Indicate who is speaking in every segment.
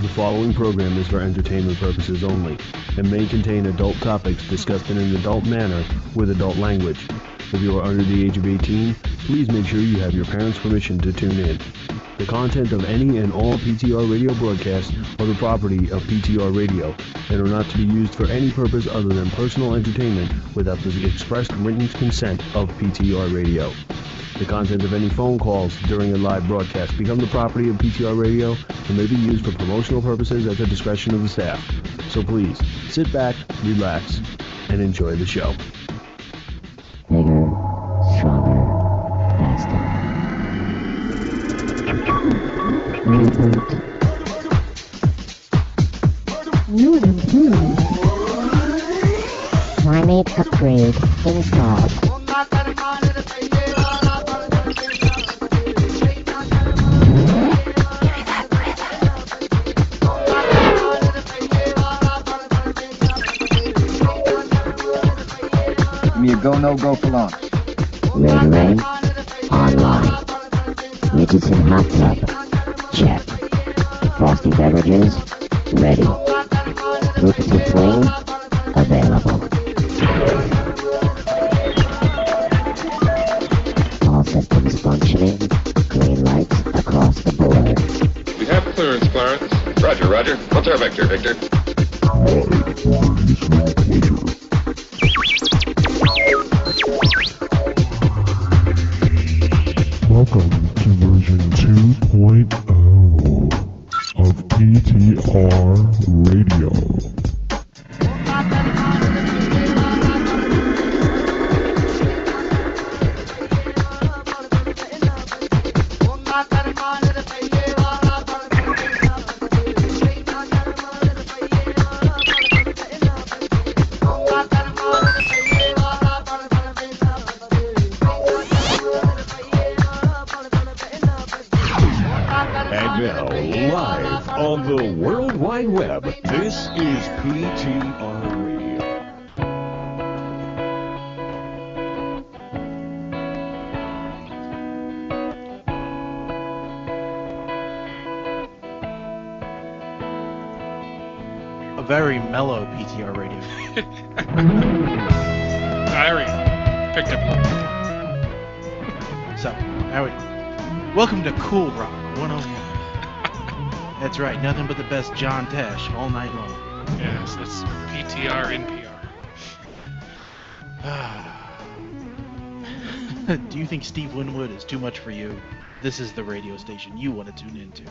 Speaker 1: The following program is for entertainment purposes only and may contain adult topics discussed in an adult manner with adult language. If you are under the age of 18, please make sure you have your parents' permission to tune in. The content of any and all PTR radio broadcasts are the property of PTR Radio and are not to be used for any purpose other than personal entertainment without the expressed written consent of PTR Radio. The content of any phone calls during a live broadcast become the property of PTR Radio and may be used for promotional purposes at the discretion of the staff. So please, sit back, relax, and enjoy the show.
Speaker 2: Bigger, stronger, faster. Reboot. New improved. Climate upgrade installed.
Speaker 3: Give me a go, no-go for launch.
Speaker 2: Ray, online. Richardson hot tub, check. Frosty beverages, ready. Lucrative fling, available. All systems functioning, green lights across the board.
Speaker 4: We have clearance, Clarence. Roger, roger. What's our vector, Victor?
Speaker 5: Welcome to version 2.0 of PTR Radio.
Speaker 6: And now, live on the World Wide Web, this is PTR Radio.
Speaker 7: A very mellow PTR radio.
Speaker 8: I already picked up.
Speaker 7: So, welcome to Cool Rock 101. That's right, nothing but the best John Tesh all night long.
Speaker 8: Yes, that's PTR NPR.
Speaker 7: Do you think Steve Winwood is too much for you? This is the radio station you want to tune into.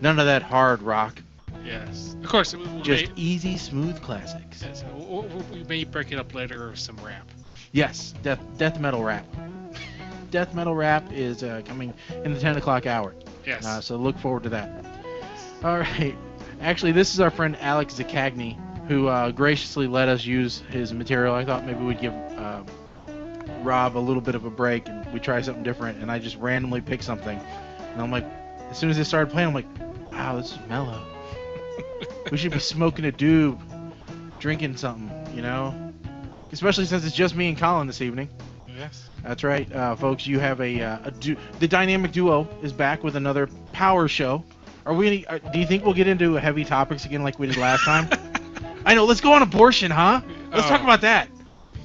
Speaker 7: None of that hard rock.
Speaker 8: Yes, of course.
Speaker 7: Just easy, smooth classics.
Speaker 8: Yes, we may break it up later with some rap.
Speaker 7: Yes, death metal rap. Death metal rap is coming in the 10 o'clock hour.
Speaker 8: Yes.
Speaker 7: So look forward to that. All right. Actually, this is our friend Alex Zaccagni, who graciously let us use his material. I thought maybe we'd give Rob a little bit of a break and we try something different. And I just randomly picked something. And I'm like, as soon as it started playing, I'm like, wow, this is mellow. We should be smoking a doob, drinking something, you know? Especially since it's just me and Colin this evening.
Speaker 8: Yes.
Speaker 7: That's right, folks. You have the dynamic duo is back with another power show. Do you think we'll get into heavy topics again like we did last time? I know. Let's go on abortion, huh? Let's talk about that.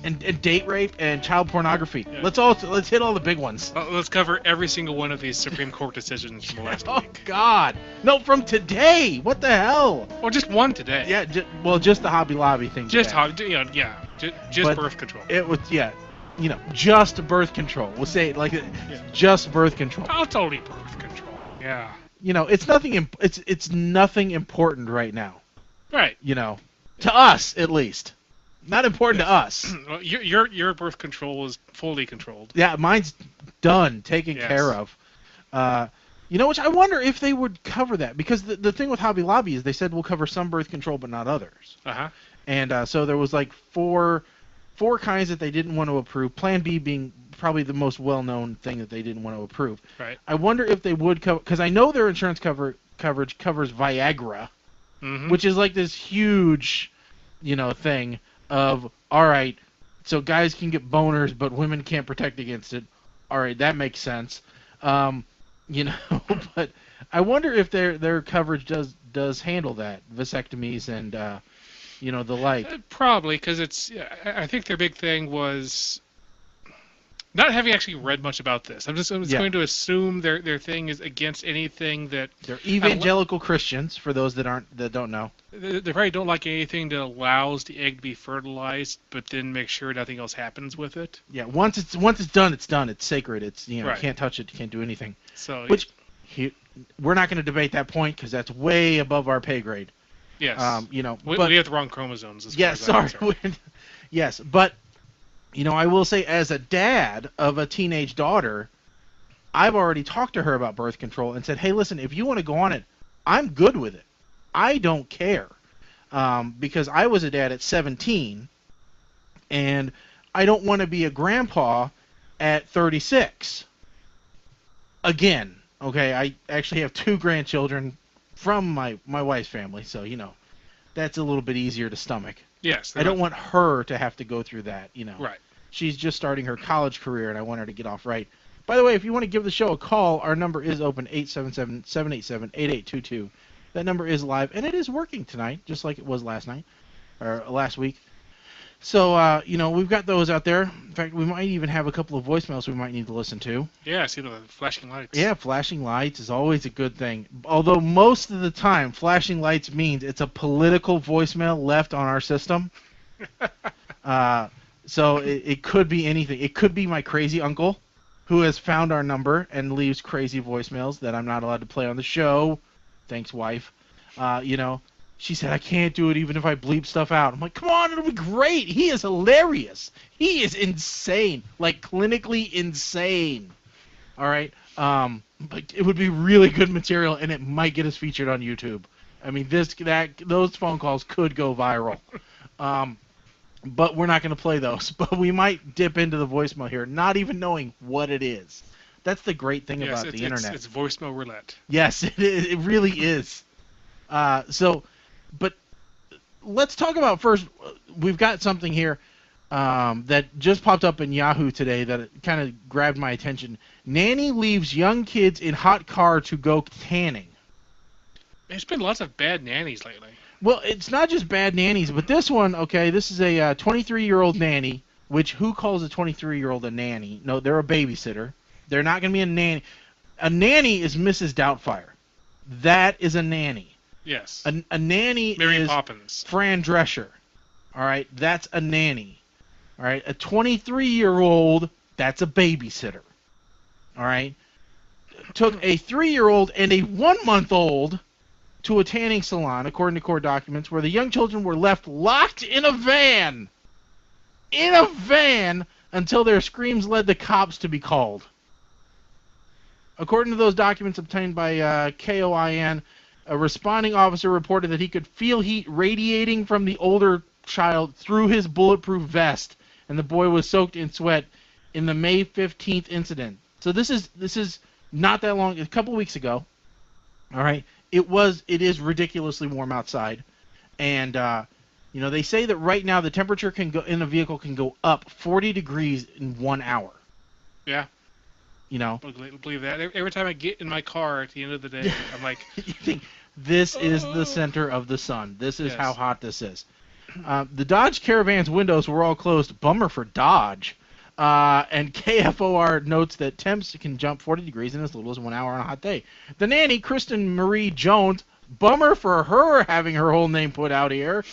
Speaker 7: And date rape and child pornography. Yeah. Let's hit all the big ones.
Speaker 8: Let's cover every single one of these Supreme Court decisions from last week.
Speaker 7: Oh God! No, from today. What the hell?
Speaker 8: Well, just one today.
Speaker 7: Yeah. Just the Hobby Lobby thing.
Speaker 8: Just birth control.
Speaker 7: It was just birth control. We'll say it like just birth control.
Speaker 8: Oh, it's only birth control. Yeah.
Speaker 7: It's nothing. It's nothing important right now.
Speaker 8: Right.
Speaker 7: To us at least. Not important to us.
Speaker 8: Well, your birth control is fully controlled.
Speaker 7: Yeah, mine's done, taken care of. Which I wonder if they would cover that, because the thing with Hobby Lobby is they said we'll cover some birth control but not others.
Speaker 8: Uh-huh.
Speaker 7: And so there was like four kinds that they didn't want to approve. Plan B being probably the most well-known thing that they didn't want to approve.
Speaker 8: Right.
Speaker 7: I wonder if they would cover, because I know their insurance coverage covers Viagra, which is like this huge, thing of, all right, so guys can get boners, but women can't protect against it. All right, that makes sense. But I wonder if their coverage does handle that, vasectomies and the like.
Speaker 8: Probably, because I think their big thing was not having actually read much about this. I'm just going to assume their thing is against anything that
Speaker 7: they're evangelical Christians. For those that don't know,
Speaker 8: they probably don't like anything that allows the egg to be fertilized, but then make sure nothing else happens with it.
Speaker 7: Yeah, once it's done, it's done. It's sacred. It's right. You can't touch it. You can't do anything.
Speaker 8: So
Speaker 7: we're not going to debate that point because that's way above our pay grade.
Speaker 8: Yes.
Speaker 7: But
Speaker 8: we have the wrong chromosomes.
Speaker 7: Yes, sorry. Yes, but I will say, as a dad of a teenage daughter, I've already talked to her about birth control and said, hey, listen, if you want to go on it, I'm good with it. I don't care. Because I was a dad at 17, and I don't want to be a grandpa at 36. Again, okay, I actually have 2 grandchildren from my wife's family, so, that's a little bit easier to stomach.
Speaker 8: Yes.
Speaker 7: I don't want her to have to go through that,
Speaker 8: Right.
Speaker 7: She's just starting her college career, and I want her to get off right. By the way, if you want to give the show a call, our number is open, 877-787-8822. That number is live, and it is working tonight, just like it was last week. So, we've got those out there. In fact, we might even have a couple of voicemails we might need to listen to.
Speaker 8: Yeah, I see the flashing lights.
Speaker 7: Yeah, flashing lights is always a good thing. Although most of the time, flashing lights means it's a political voicemail left on our system. So it could be anything. It could be my crazy uncle who has found our number and leaves crazy voicemails that I'm not allowed to play on the show. Thanks, wife. She said, I can't do it even if I bleep stuff out. I'm like, come on, it'll be great. He is hilarious. He is insane, like clinically insane. All right? But it would be really good material, and it might get us featured on YouTube. I mean, those phone calls could go viral. But we're not going to play those. But we might dip into the voicemail here, not even knowing what it is. That's the great thing about the internet.
Speaker 8: It's voicemail roulette.
Speaker 7: Yes, it really is. But let's talk about first. We've got something here that just popped up in Yahoo today that kind of grabbed my attention. Nanny leaves young kids in hot car to go tanning.
Speaker 8: There's been lots of bad nannies lately.
Speaker 7: Well, it's not just bad nannies, but this one, okay, this is a 23-year-old nanny, which who calls a 23-year-old a nanny? No, they're a babysitter. They're not going to be a nanny. A nanny is Mrs. Doubtfire. That is a nanny.
Speaker 8: Yes.
Speaker 7: A nanny
Speaker 8: Mary
Speaker 7: is
Speaker 8: Poppins.
Speaker 7: Fran Drescher. All right, that's a nanny. All right, a 23-year-old, that's a babysitter. All right. Took a 3-year-old and a 1-month-old to a tanning salon, according to court documents, where the young children were left locked in a van. In a van until their screams led the cops to be called. According to those documents obtained by KOIN, a responding officer reported that he could feel heat radiating from the older child through his bulletproof vest, and the boy was soaked in sweat in the May 15th incident. So this is not that long, a couple weeks ago. All right, it is ridiculously warm outside, and they say that right now the temperature in a vehicle can go up 40 degrees in 1 hour.
Speaker 8: Yeah.
Speaker 7: I
Speaker 8: believe that. Every time I get in my car at the end of the day, I'm like,
Speaker 7: you think this is the center of the sun. This is how hot this is. The Dodge Caravan's windows were all closed. Bummer for Dodge. And KFOR notes that temps can jump 40 degrees in as little as 1 hour on a hot day. The nanny, Kristen Marie Jones, bummer for her having her whole name put out here,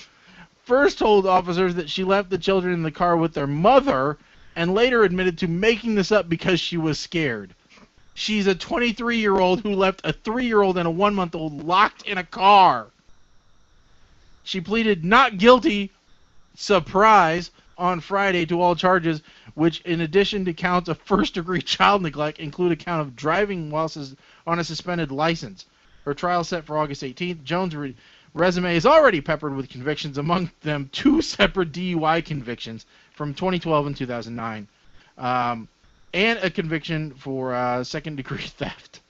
Speaker 7: first told officers that she left the children in the car with their mother and later admitted to making this up because she was scared. She's a 23-year-old who left a 3-year-old and a 1-month-old locked in a car. She pleaded not guilty, surprise, on Friday to all charges, which in addition to counts of first-degree child neglect include a count of driving while on a suspended license. Her trial set for August 18th. Jones' resume is already peppered with convictions, among them 2 separate DUI convictions from 2012 and 2009, and a conviction for second-degree theft.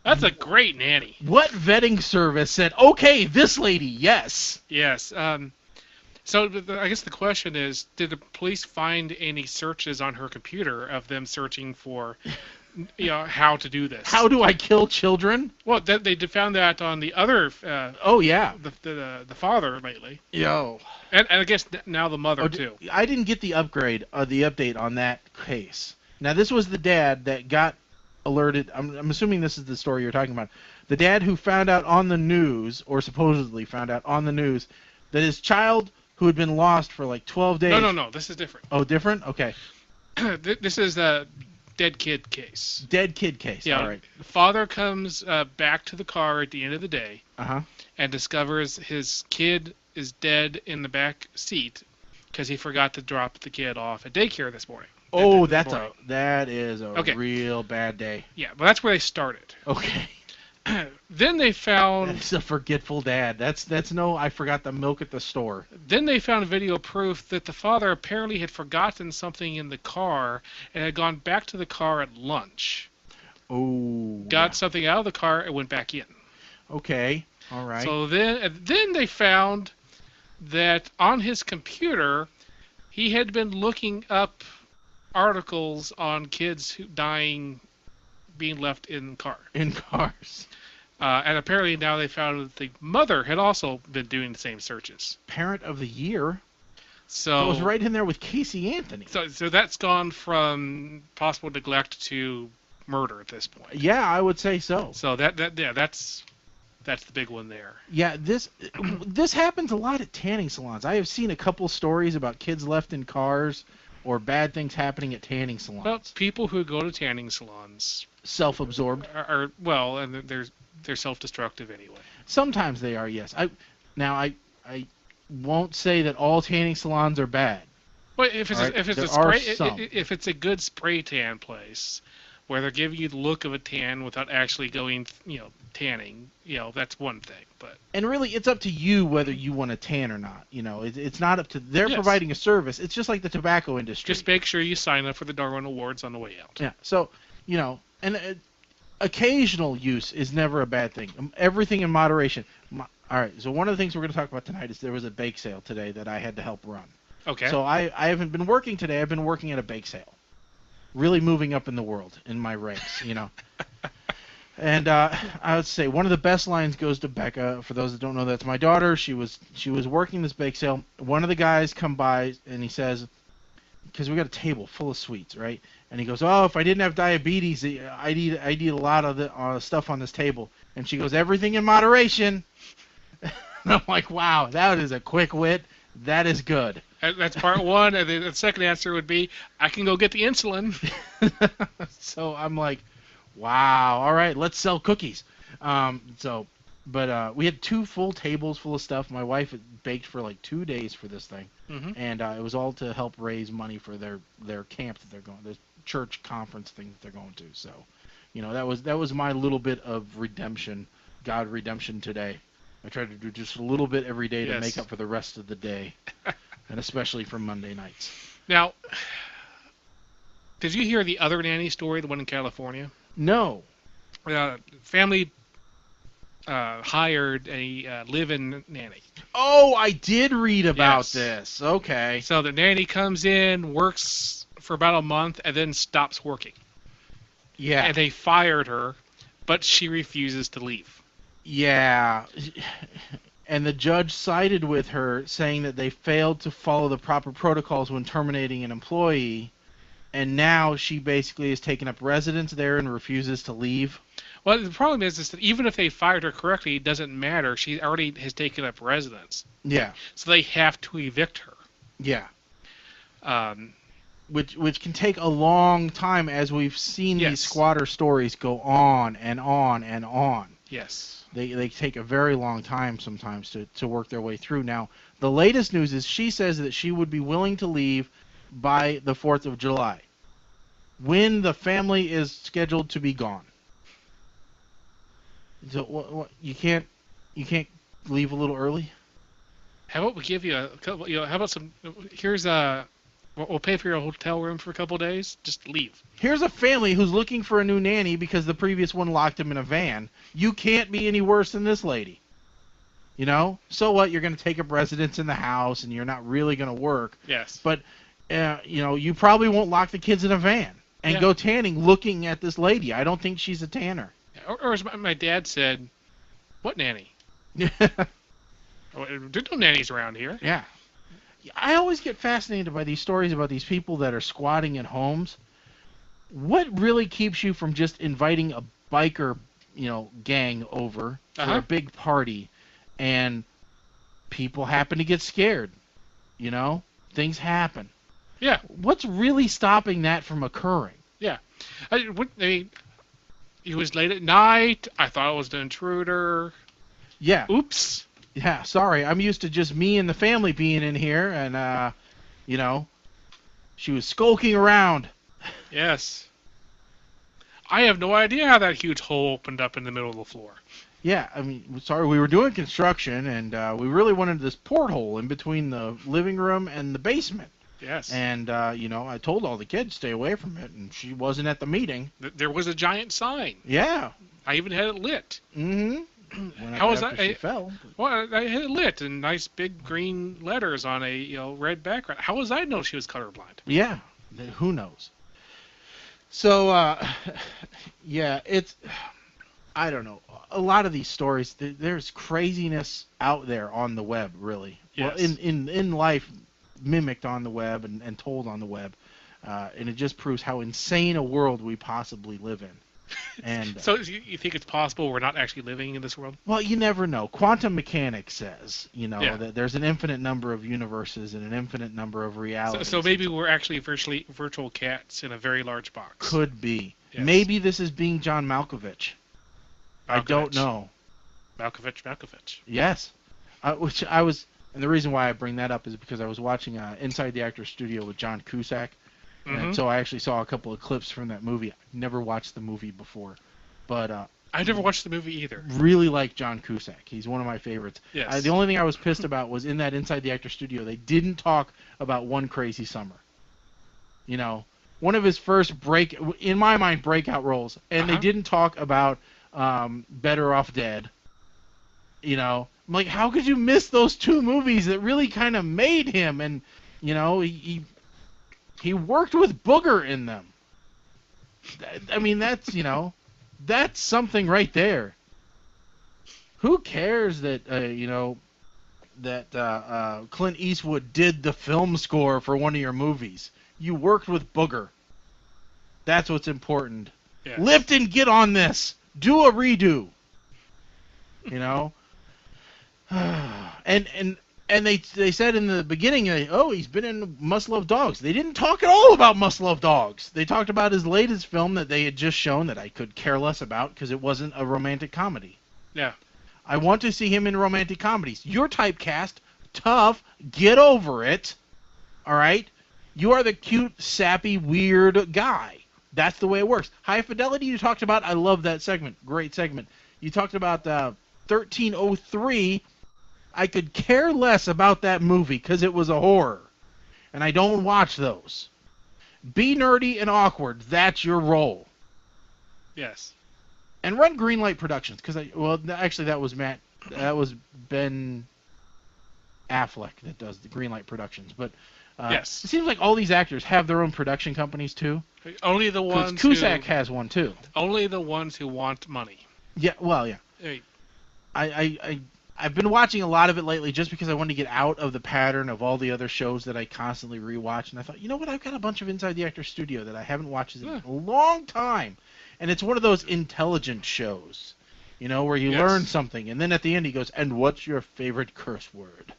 Speaker 8: That's a great nanny.
Speaker 7: What vetting service said, okay, this lady, yes?
Speaker 8: Yes. So I guess the question is, did the police find any searches on her computer of them searching for how to do this.
Speaker 7: How do I kill children?
Speaker 8: Well, they found that on the other.
Speaker 7: Oh yeah.
Speaker 8: The father lately.
Speaker 7: Yo.
Speaker 8: And I guess now the mother too.
Speaker 7: I didn't get the update on that case. Now this was the dad that got alerted. I'm assuming this is the story you're talking about. The dad who found out on the news, or supposedly found out on the news, that his child who had been lost for like 12 days.
Speaker 8: No. This is different.
Speaker 7: Oh, different? Okay.
Speaker 8: This is a dead kid case.
Speaker 7: Dead kid case.
Speaker 8: Yeah.
Speaker 7: All right.
Speaker 8: The father comes back to the car at the end of the day.
Speaker 7: Uh-huh.
Speaker 8: And discovers his kid is dead in the back seat because he forgot to drop the kid off at daycare this morning.
Speaker 7: Oh, that is a
Speaker 8: Okay.
Speaker 7: real bad day.
Speaker 8: Yeah, but that's where they started.
Speaker 7: Okay.
Speaker 8: Then they found.
Speaker 7: That's a forgetful dad. That's no, I forgot the milk at the store.
Speaker 8: Then they found video proof that the father apparently had forgotten something in the car and had gone back to the car at lunch.
Speaker 7: Oh.
Speaker 8: Got something out of the car and went back in.
Speaker 7: Okay. All right.
Speaker 8: So then they found that on his computer, he had been looking up articles on kids dying, being left in car.
Speaker 7: In cars.
Speaker 8: And apparently now they found that the mother had also been doing the same searches.
Speaker 7: Parent of the year.
Speaker 8: So
Speaker 7: It was right in there with Casey Anthony.
Speaker 8: So that's gone from possible neglect to murder at this point.
Speaker 7: Yeah, I would say so.
Speaker 8: So that's the big one there.
Speaker 7: Yeah, this happens a lot at tanning salons. I have seen a couple stories about kids left in cars or bad things happening at tanning salons.
Speaker 8: Well, people who go to tanning salons
Speaker 7: Self-absorbed.
Speaker 8: are well, and they're self-destructive anyway.
Speaker 7: Sometimes they are, yes. I won't say that all tanning salons are bad.
Speaker 8: Well, if it's
Speaker 7: All right,
Speaker 8: if it's
Speaker 7: there
Speaker 8: a spray
Speaker 7: are some.
Speaker 8: if it's a good spray tan place where they're giving you the look of a tan without actually going tanning, that's one thing. But
Speaker 7: And really, it's up to you whether you want to tan or not. It's not up to. They're
Speaker 8: Yes.
Speaker 7: providing a service. It's just like the tobacco industry.
Speaker 8: just make sure you sign up for the Darwin Awards on the way out.
Speaker 7: Yeah. So and occasional use is never a bad thing. Everything in moderation. All right. So one of the things we're going to talk about tonight is there was a bake sale today that I had to help run.
Speaker 8: Okay.
Speaker 7: So I haven't been working today. I've been working at a bake sale. Really moving up in the world in my ranks, And I would say one of the best lines goes to Becca. For those that don't know, that's my daughter. She was working this bake sale. One of the guys come by and he says, because we got a table full of sweets, right? And he goes, "Oh, if I didn't have diabetes, I'd eat a lot of the stuff on this table." And she goes, "Everything in moderation." And I'm like, "Wow, that is a quick wit. That is good."
Speaker 8: That's part one, and then the second answer would be, I can go get the insulin.
Speaker 7: So I'm like, wow, all right, let's sell cookies. But we had 2 full tables full of stuff. My wife had baked for like 2 days for this thing, and it was all to help raise money for their camp that they're going, the church conference thing that they're going to. So, that was my little bit of redemption, God redemption today. I tried to do just a little bit every day to
Speaker 8: Yes.
Speaker 7: make up for the rest of the day, and especially for Monday nights.
Speaker 8: Now, did you hear the other nanny story, the one in California?
Speaker 7: No.
Speaker 8: Family hired a live-in nanny.
Speaker 7: Oh, I did read about
Speaker 8: Yes.
Speaker 7: this. Okay.
Speaker 8: So the nanny comes in, works for about a month, and then stops working.
Speaker 7: Yeah.
Speaker 8: And they fired her, but she refuses to leave.
Speaker 7: Yeah. And the judge sided with her, saying that they failed to follow the proper protocols when terminating an employee, and now she basically has taken up residence there and refuses to leave.
Speaker 8: Well, the problem is that even if they fired her correctly, it doesn't matter. She already has taken up residence.
Speaker 7: Yeah.
Speaker 8: So they have to evict her.
Speaker 7: Yeah.
Speaker 8: Um,
Speaker 7: Which can take a long time, as we've seen
Speaker 8: Yes.
Speaker 7: these squatter stories go on and on and on.
Speaker 8: yes.
Speaker 7: They take a very long time sometimes to work their way through. Now, the latest news is she says that she would be willing to leave by the 4th of July, when the family is scheduled to be gone. So what you can't leave a little early?
Speaker 8: How about we give you a couple? How about some? Here's we'll pay for your hotel room for a couple days. Just leave.
Speaker 7: Here's a family who's looking for a new nanny because the previous one locked him in a van. You can't be any worse than this lady. So what? You're going to take up residence in the house, and you're not really going to work.
Speaker 8: Yes.
Speaker 7: But you probably won't lock the kids in a van. and go tanning looking at this lady. I don't think she's a tanner.
Speaker 8: Or as my dad said, what nanny? There's no nannies around here.
Speaker 7: Yeah. I always get fascinated by these stories about these people that are squatting in homes. What really keeps you from just inviting a biker, gang over for a big party, and people happen to get scared? Things happen.
Speaker 8: Yeah.
Speaker 7: What's really stopping that from occurring?
Speaker 8: Yeah. It was late at night. I thought it was an intruder.
Speaker 7: Yeah.
Speaker 8: Oops.
Speaker 7: Yeah, sorry. I'm used to just me and the family being in here, and, she was skulking around.
Speaker 8: Yes. I have no idea how that huge hole opened up in the middle of the floor.
Speaker 7: Yeah, I mean, sorry, we were doing construction, and we really wanted this porthole in between the living room and the basement.
Speaker 8: Yes.
Speaker 7: And, I told all the kids stay away from it, and she wasn't at the meeting.
Speaker 8: There was a giant sign.
Speaker 7: Yeah.
Speaker 8: I even had it lit.
Speaker 7: Mm-hmm.
Speaker 8: How was that?
Speaker 7: She fell.
Speaker 8: Well, I had it lit in nice big green letters on a red background. How was I know she was colorblind?
Speaker 7: Yeah. Who knows? So, yeah, it's... I don't know. A lot of these stories, there's craziness out there on the web, really.
Speaker 8: Yes.
Speaker 7: Well, in life, mimicked on the web and told on the web. And it just proves how insane a world we possibly live in. And
Speaker 8: so you think it's possible we're not actually living in this world?
Speaker 7: Well, you never know. Quantum mechanics says, that there's an infinite number of universes and an infinite number of realities.
Speaker 8: So maybe we're actually virtual cats in a very large box.
Speaker 7: Could be.
Speaker 8: Yes.
Speaker 7: Maybe this is being John Malkovich. I don't know.
Speaker 8: Malkovich.
Speaker 7: Yes. Which I was, and the reason why I bring that up is because I was watching Inside the Actors Studio with John Cusack. And so I actually saw a couple of clips from that movie. I've never watched the movie before, but
Speaker 8: I never watched the movie either.
Speaker 7: Really like John Cusack. He's one of my favorites.
Speaker 8: Yes.
Speaker 7: The only thing I was pissed about was in that Inside the Actors Studio, they didn't talk about One Crazy Summer. One of his first in my mind, breakout roles, and they didn't talk about Better Off Dead. I'm like, how could you miss those two movies that really kind of made him? And he worked with Booger in them. I mean, that's that's something right there. Who cares that Clint Eastwood did the film score for one of your movies? You worked with Booger. That's what's important.
Speaker 8: Yes.
Speaker 7: Lipton, get on this. Do a redo. And they said in the beginning, he's been in Must Love Dogs. They didn't talk at all about Must Love Dogs. They talked about his latest film that they had just shown that I could care less about because it wasn't a romantic comedy.
Speaker 8: Yeah.
Speaker 7: I want to see him in romantic comedies. You're typecast. Tough. Get over it. All right? You are the cute, sappy, weird guy. That's the way it works. High Fidelity you talked about. I love that segment. Great segment. You talked about 1303. I could care less about that movie because it was a horror. And I don't watch those. Be nerdy and awkward. That's your role.
Speaker 8: Yes.
Speaker 7: And run Greenlight Productions because actually that was Ben Affleck that does the Greenlight Productions. But
Speaker 8: yes.
Speaker 7: It seems like all these actors have their own production companies too.
Speaker 8: Only the ones.
Speaker 7: Cusack has one too.
Speaker 8: Only the ones who want money.
Speaker 7: Yeah. Well, yeah.
Speaker 8: Hey.
Speaker 7: I've been watching a lot of it lately just because I wanted to get out of the pattern of all the other shows that I constantly rewatch. And I thought, you know what? I've got a bunch of Inside the Actors Studio that I haven't watched in a long time. And it's one of those intelligent shows, where you learn something. And then at the end he goes, and what's your favorite curse word?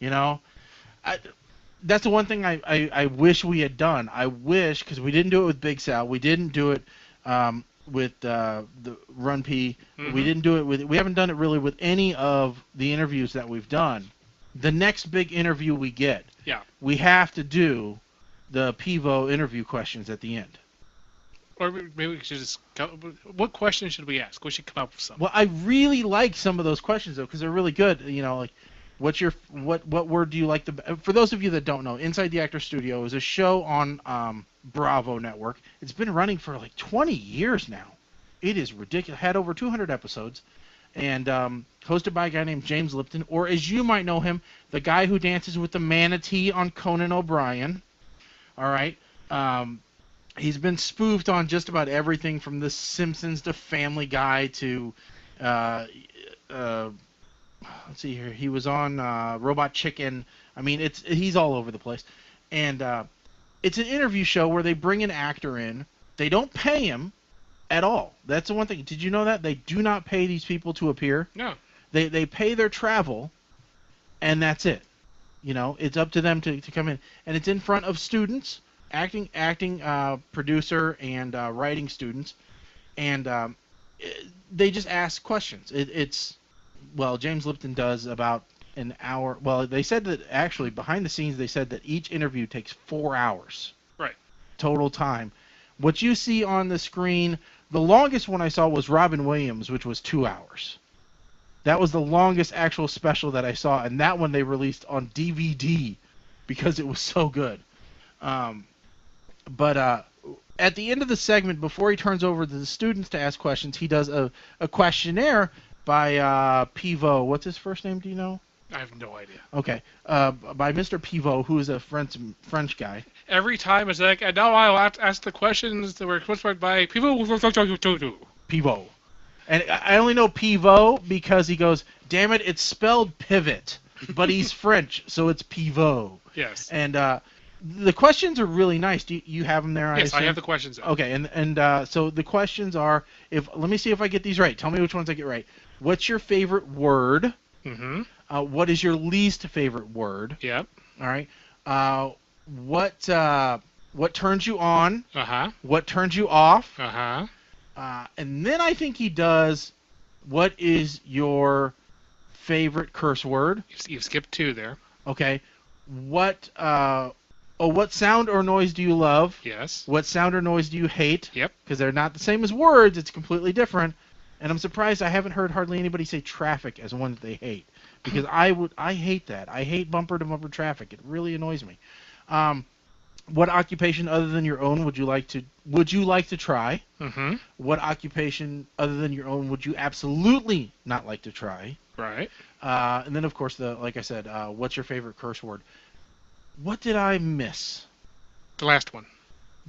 Speaker 7: That's the one thing I wish we had done. I wish, because we didn't do it with Big Sal. We didn't do it with the Run P. We didn't do it we haven't done it really with any of the interviews that we've done. The next big interview we get, we have to do the Pivo interview questions at the end.
Speaker 8: Or maybe we should just what questions should we ask? We should come up with some.
Speaker 7: Well, I really like some of those questions though because they're really good. Like what word do you like for those of you that don't know, Inside the Actors Studio is a show on Bravo Network. It's been running for like 20 years now. It is ridiculous. Had over 200 episodes, and hosted by a guy named James Lipton, or as you might know him, the guy who dances with the manatee on Conan O'Brien. All right. He's been spoofed on just about everything from The Simpsons to Family Guy to, let's see here. He was on Robot Chicken. I mean, he's all over the place, and it's an interview show where they bring an actor in. They don't pay him at all. That's the one thing. Did you know that they do not pay these people to appear?
Speaker 8: No.
Speaker 7: They pay their travel, and that's it. You know, it's up to them to come in, and it's in front of students. Acting, producer, and writing students, and they just ask questions. Well, James Lipton does about an hour. Well, they said that actually behind the scenes they said that each interview takes 4 hours.
Speaker 8: Right.
Speaker 7: Total time. What you see on the screen, the longest one I saw was Robin Williams, which was 2 hours. That was the longest actual special that I saw, and that one they released on DVD because it was so good. But at the end of the segment, before he turns over to the students to ask questions, he does a questionnaire by Pivot. What's his first name? Do you know?
Speaker 8: I have no idea.
Speaker 7: Okay. By Mr. Pivot, who is a French guy.
Speaker 8: Every time it's like, and now I'll ask the questions that were questioned by Pivot.
Speaker 7: Pivot. And I only know Pivot because he goes, damn it, it's spelled pivot. But he's French, so it's Pivot.
Speaker 8: Yes.
Speaker 7: And the questions are really nice. Do you have them there?
Speaker 8: Yes, I have the questions.
Speaker 7: Okay, and so the questions are, let me see if I get these right. Tell me which ones I get right. What's your favorite word?
Speaker 8: Mm-hmm.
Speaker 7: What is your least favorite word?
Speaker 8: Yep.
Speaker 7: All right. What turns you on?
Speaker 8: Uh-huh.
Speaker 7: What turns you off?
Speaker 8: Uh-huh.
Speaker 7: And then I think he does, what is your favorite curse word?
Speaker 8: You've skipped 2 there.
Speaker 7: Okay. What sound or noise do you love?
Speaker 8: Yes.
Speaker 7: What sound or noise do you hate?
Speaker 8: Yep.
Speaker 7: Because they're not the same as words. It's completely different. And I'm surprised I haven't heard hardly anybody say traffic as one that they hate. Because I hate that. I hate bumper-to-bumper traffic. It really annoys me. What occupation other than your own would you like to try?
Speaker 8: Mm-hmm.
Speaker 7: What occupation other than your own would you absolutely not like to try?
Speaker 8: Right.
Speaker 7: And then, of course, like I said, what's your favorite curse word? What did I miss?
Speaker 8: The last one.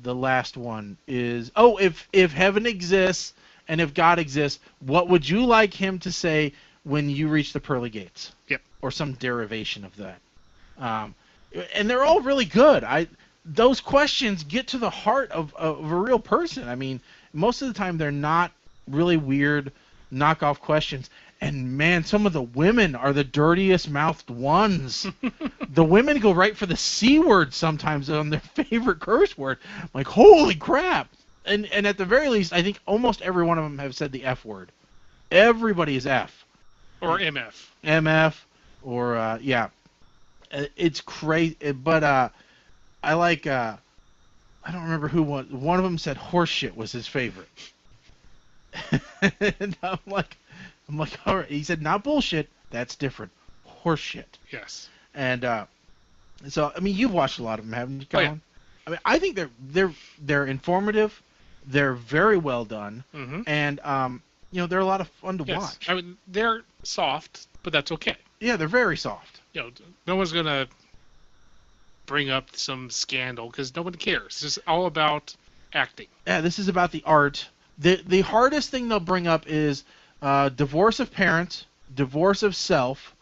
Speaker 7: The last one is, if heaven exists and if God exists, what would you like him to say when you reach the pearly gates?
Speaker 8: Yep.
Speaker 7: Or some derivation of that. And they're all really good. Those questions get to the heart of a real person. I mean, most of the time they're not really weird knockoff questions. And man, some of the women are the dirtiest mouthed ones. The women go right for the C word sometimes on their favorite curse word. I'm like, holy crap. And at the very least, I think almost every one of them have said the F word. Everybody is F.
Speaker 8: Or MF.
Speaker 7: MF. Or, yeah. It's crazy. But I like, I don't remember who one of them said horseshit was his favorite. And I'm like, all right. He said, not bullshit. That's different. Horseshit.
Speaker 8: Yes.
Speaker 7: And so, I mean, you've watched a lot of them, haven't you, Colin?
Speaker 8: Oh, yeah.
Speaker 7: I mean, I think they're informative. They're very well done,
Speaker 8: Mm-hmm.
Speaker 7: and they're a lot of fun to
Speaker 8: Yes.
Speaker 7: watch.
Speaker 8: I mean, they're soft, but that's okay.
Speaker 7: Yeah, they're very soft.
Speaker 8: No one's gonna bring up some scandal because no one cares. It's just all about acting.
Speaker 7: Yeah, this is about the art. The hardest thing they'll bring up is divorce of parents, divorce of self,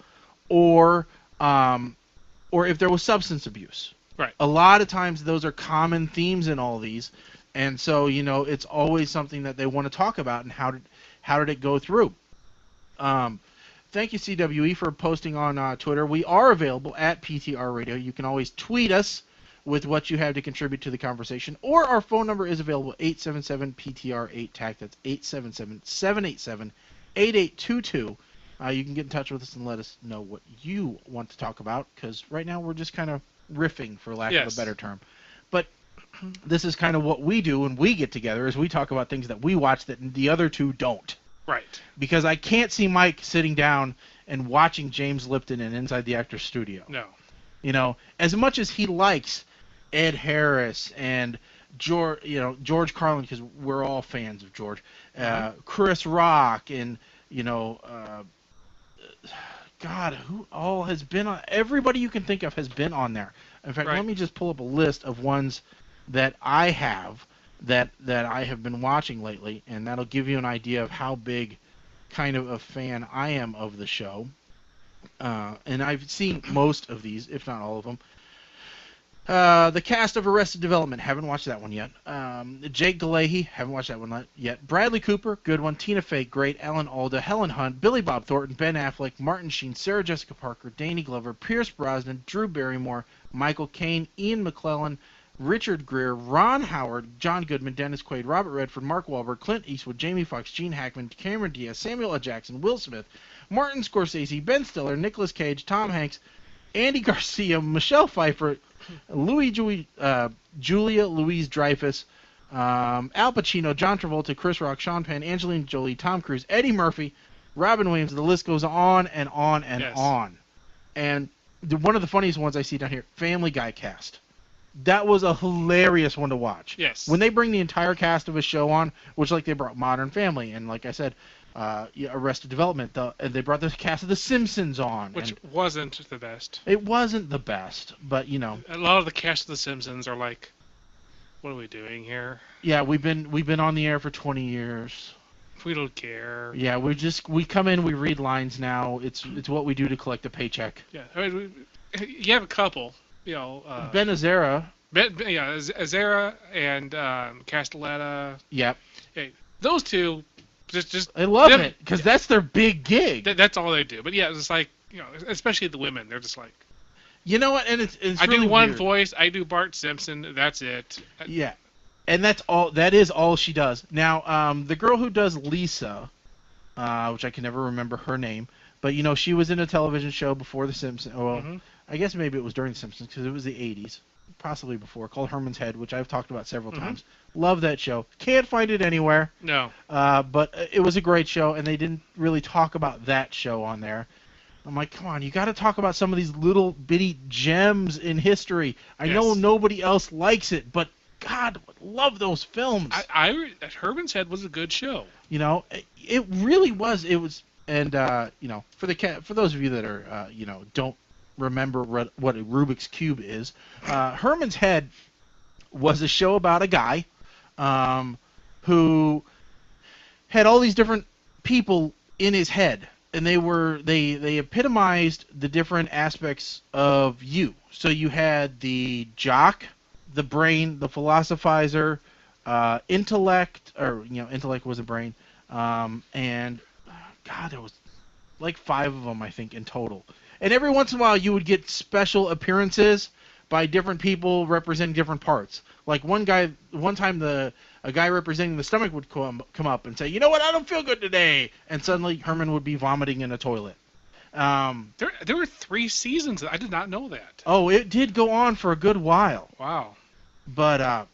Speaker 7: or if there was substance abuse.
Speaker 8: Right.
Speaker 7: A lot of times those are common themes in all these, and so it's always something that they want to talk about and how did it go through. Thank you, CWE, for posting on Twitter. We are available at PTR Radio. You can always tweet us with what you have to contribute to the conversation, or our phone number is available, 877-PTR-8-TAC. That's 877-787-8822. You can get in touch with us and let us know what you want to talk about, because right now we're just kind of riffing, for lack of a better term. But this is kind of what we do when we get together, is we talk about things that we watch that the other two don't.
Speaker 8: Right.
Speaker 7: Because I can't see Mike sitting down and watching James Lipton in Inside the Actors Studio.
Speaker 8: No.
Speaker 7: As much as he likes Ed Harris and George Carlin, because we're all fans of George, Chris Rock, and God, who all has been on? Everybody you can think of has been on there. In fact,
Speaker 8: Right.
Speaker 7: Let me just pull up a list of ones that I have. that I have been watching lately, and that'll give you an idea of how big kind of a fan I am of the show. And I've seen most of these, if not all of them. The cast of Arrested Development, haven't watched that one yet. Jake Gyllenhaal, haven't watched that one yet. Bradley Cooper, good one. Tina Fey, great. Alan Alda, Helen Hunt, Billy Bob Thornton, Ben Affleck, Martin Sheen, Sarah Jessica Parker, Danny Glover, Pierce Brosnan, Drew Barrymore, Michael Caine, Ian McKellen, Richard Gere, Ron Howard, John Goodman, Dennis Quaid, Robert Redford, Mark Wahlberg, Clint Eastwood, Jamie Foxx, Gene Hackman, Cameron Diaz, Samuel L. Jackson, Will Smith, Martin Scorsese, Ben Stiller, Nicolas Cage, Tom Hanks, Andy Garcia, Michelle Pfeiffer, Julia Louis-Dreyfus, Al Pacino, John Travolta, Chris Rock, Sean Penn, Angelina Jolie, Tom Cruise, Eddie Murphy, Robin Williams. The list goes on and on and on. And one of the funniest ones I see down here, Family Guy cast. That was a hilarious one to watch.
Speaker 8: Yes.
Speaker 7: When they bring the entire cast of a show on, which like they brought Modern Family, and like I said, Arrested Development, and they brought the cast of The Simpsons on.
Speaker 8: Which wasn't the best.
Speaker 7: It wasn't the best, but you know.
Speaker 8: A lot of the cast of The Simpsons are like, what are we doing here?
Speaker 7: Yeah, we've been on the air for 20 years.
Speaker 8: We don't care.
Speaker 7: Yeah, we come in, we read lines now. It's what we do to collect a paycheck.
Speaker 8: Yeah, I mean, you have a couple. You know,
Speaker 7: Ben Azera.
Speaker 8: Azera and Castelletta.
Speaker 7: Yep.
Speaker 8: Hey, those two, just
Speaker 7: I love it because that's their big gig.
Speaker 8: That's all they do. But yeah, it's like, you know, especially the women, they're just like.
Speaker 7: You know what? And it's
Speaker 8: I
Speaker 7: really
Speaker 8: do one
Speaker 7: weird.
Speaker 8: voice. I do Bart Simpson. That's it.
Speaker 7: Yeah, and that's all. That is all she does. Now, the girl who does Lisa, which I can never remember her name, but you know, she was in a television show before The Simpsons. Well, I guess maybe it was during The Simpsons because it was the 80s, possibly before, called Herman's Head, which I've talked about several times. Love that show. Can't find it anywhere.
Speaker 8: No.
Speaker 7: But it was a great show, and they didn't really talk about that show on there. I'm like, come on, you got to talk about some of these little bitty gems in history. I know nobody else likes it, but God, love those films.
Speaker 8: Herman's Head was a good show.
Speaker 7: You know, it really was. It was, and you know, for those of you that are you know, don't remember what a Rubik's Cube is, Herman's Head was a show about a guy who had all these different people in his head, and they epitomized the different aspects of you. So you had the jock, the brain, the philosophizer, intellect, or you know, intellect was a brain, and God, there was like 5 of them I think in total. And every once in a while you would get special appearances by different people representing different parts. Like one time a guy representing the stomach would come up and say, you know what, I don't feel good today, and suddenly Herman would be vomiting in a toilet.
Speaker 8: There were 3 seasons. I did not know that.
Speaker 7: Oh, it did go on for a good while.
Speaker 8: Wow.
Speaker 7: But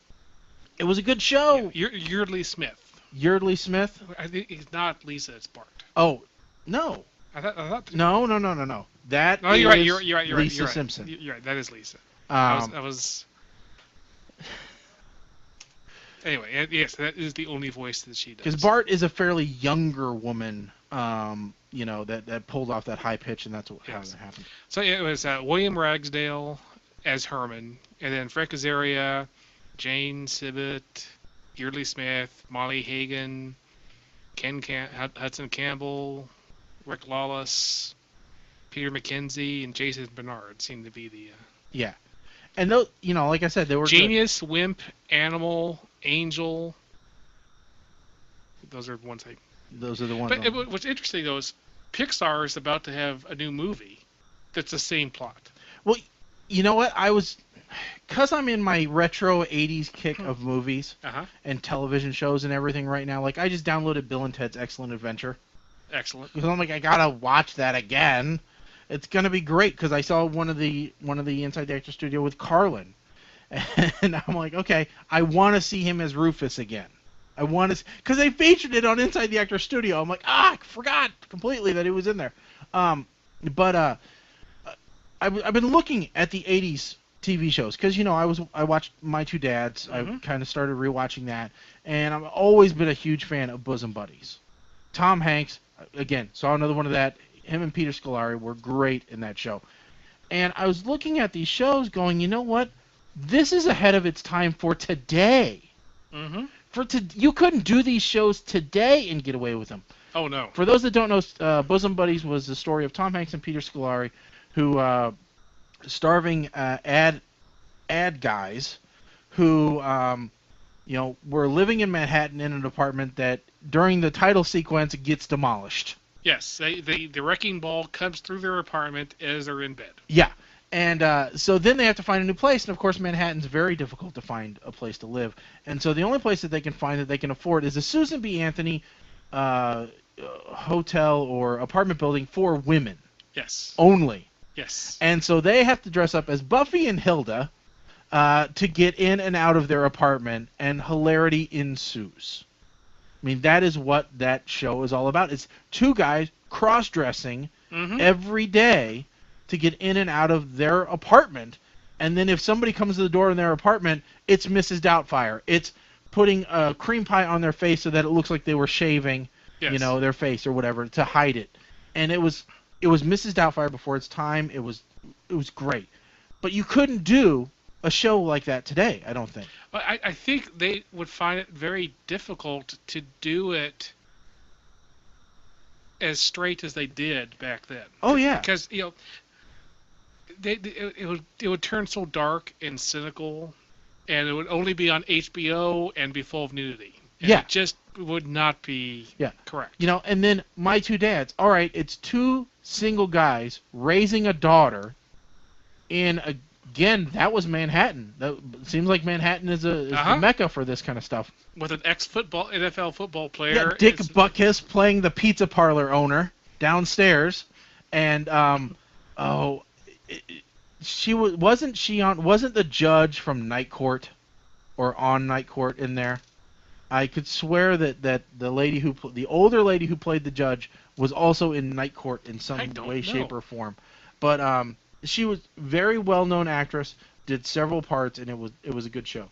Speaker 7: it was a good show.
Speaker 8: Yeardley Smith.
Speaker 7: Yeardley Smith?
Speaker 8: I think he's not Lisa. It's Bart.
Speaker 7: Oh, no.
Speaker 8: I thought.
Speaker 7: No. That
Speaker 8: no,
Speaker 7: is
Speaker 8: you're right. You're right.
Speaker 7: Lisa Simpson.
Speaker 8: You're right. That is Lisa.
Speaker 7: Um,
Speaker 8: I was. Anyway, yes, that is the only voice that she does.
Speaker 7: Because Bart is a fairly younger woman, you know, that pulled off that high pitch, and that's how it happened.
Speaker 8: So yeah, it was William Ragsdale as Herman, and then Frank Azaria, Jane Sibbett, Yeardley Smith, Molly Hagan, Hudson Campbell, Rick Lawless, Peter McKenzie, and Jason Bernard seemed to be the...
Speaker 7: Yeah. And those, you know, like I said, they were
Speaker 8: Genius, Wimp, Animal, Angel. Those are the ones
Speaker 7: Those are the ones.
Speaker 8: But what's interesting, though, is Pixar is about to have a new movie that's the same plot.
Speaker 7: Well, you know what? Because I'm in my retro 80s kick of movies and television shows and everything right now, like I just downloaded Bill and Ted's Excellent Adventure.
Speaker 8: Excellent.
Speaker 7: Because I'm like, I gotta watch that again. It's gonna be great because I saw one of the Inside the Actor Studio with Carlin, and I'm like, okay, I want to see him as Rufus again. I want to, because they featured it on Inside the Actor Studio. I'm like, I forgot completely that it was in there. But I've been looking at the 80s TV shows because, you know, I watched My Two Dads. I kind of started rewatching that, and I've always been a huge fan of Bosom Buddies. Tom Hanks, again, saw another one of that. Him and Peter Scolari were great in that show. And I was looking at these shows going, you know what? This is ahead of its time for today.
Speaker 8: Mm-hmm.
Speaker 7: You couldn't do these shows today and get away with them.
Speaker 8: Oh, no.
Speaker 7: For those that don't know, Bosom Buddies was the story of Tom Hanks and Peter Scolari, who starving ad guys who were living in Manhattan in an apartment that during the title sequence gets demolished.
Speaker 8: Yes, the wrecking ball comes through their apartment as they're in bed.
Speaker 7: Yeah. And so then they have to find a new place, and of course Manhattan's very difficult to find a place to live. And so the only place that they can find that they can afford is a Susan B. Anthony hotel or apartment building for women.
Speaker 8: Yes.
Speaker 7: Only.
Speaker 8: Yes.
Speaker 7: And so they have to dress up as Buffy and Hilda to get in and out of their apartment, and hilarity ensues. I mean, that is what that show is all about. It's two guys cross-dressing every day to get in and out of their apartment. And then if somebody comes to the door in their apartment, it's Mrs. Doubtfire. It's putting a cream pie on their face so that it looks like they were shaving, their face or whatever to hide it. And it was Mrs. Doubtfire before its time. It was great. But you couldn't do a show like that today, I don't think.
Speaker 8: Well, I think they would find it very difficult to do it as straight as they did back then.
Speaker 7: Oh yeah.
Speaker 8: Because it would turn so dark and cynical, and it would only be on HBO and be full of nudity. And
Speaker 7: Yeah.
Speaker 8: It just would not be correct.
Speaker 7: And then My Two Dads. All right, it's two single guys raising a daughter again, that was Manhattan. That seems like Manhattan is the mecca for this kind of stuff.
Speaker 8: With an NFL football player.
Speaker 7: Yeah, Dick Butkus playing the pizza parlor owner downstairs, and wasn't the judge from Night Court or on Night Court in there? I could swear that the older lady who played the judge was also in Night Court in some way, shape, or form. But she was a very well-known actress, did several parts, and it was a good show.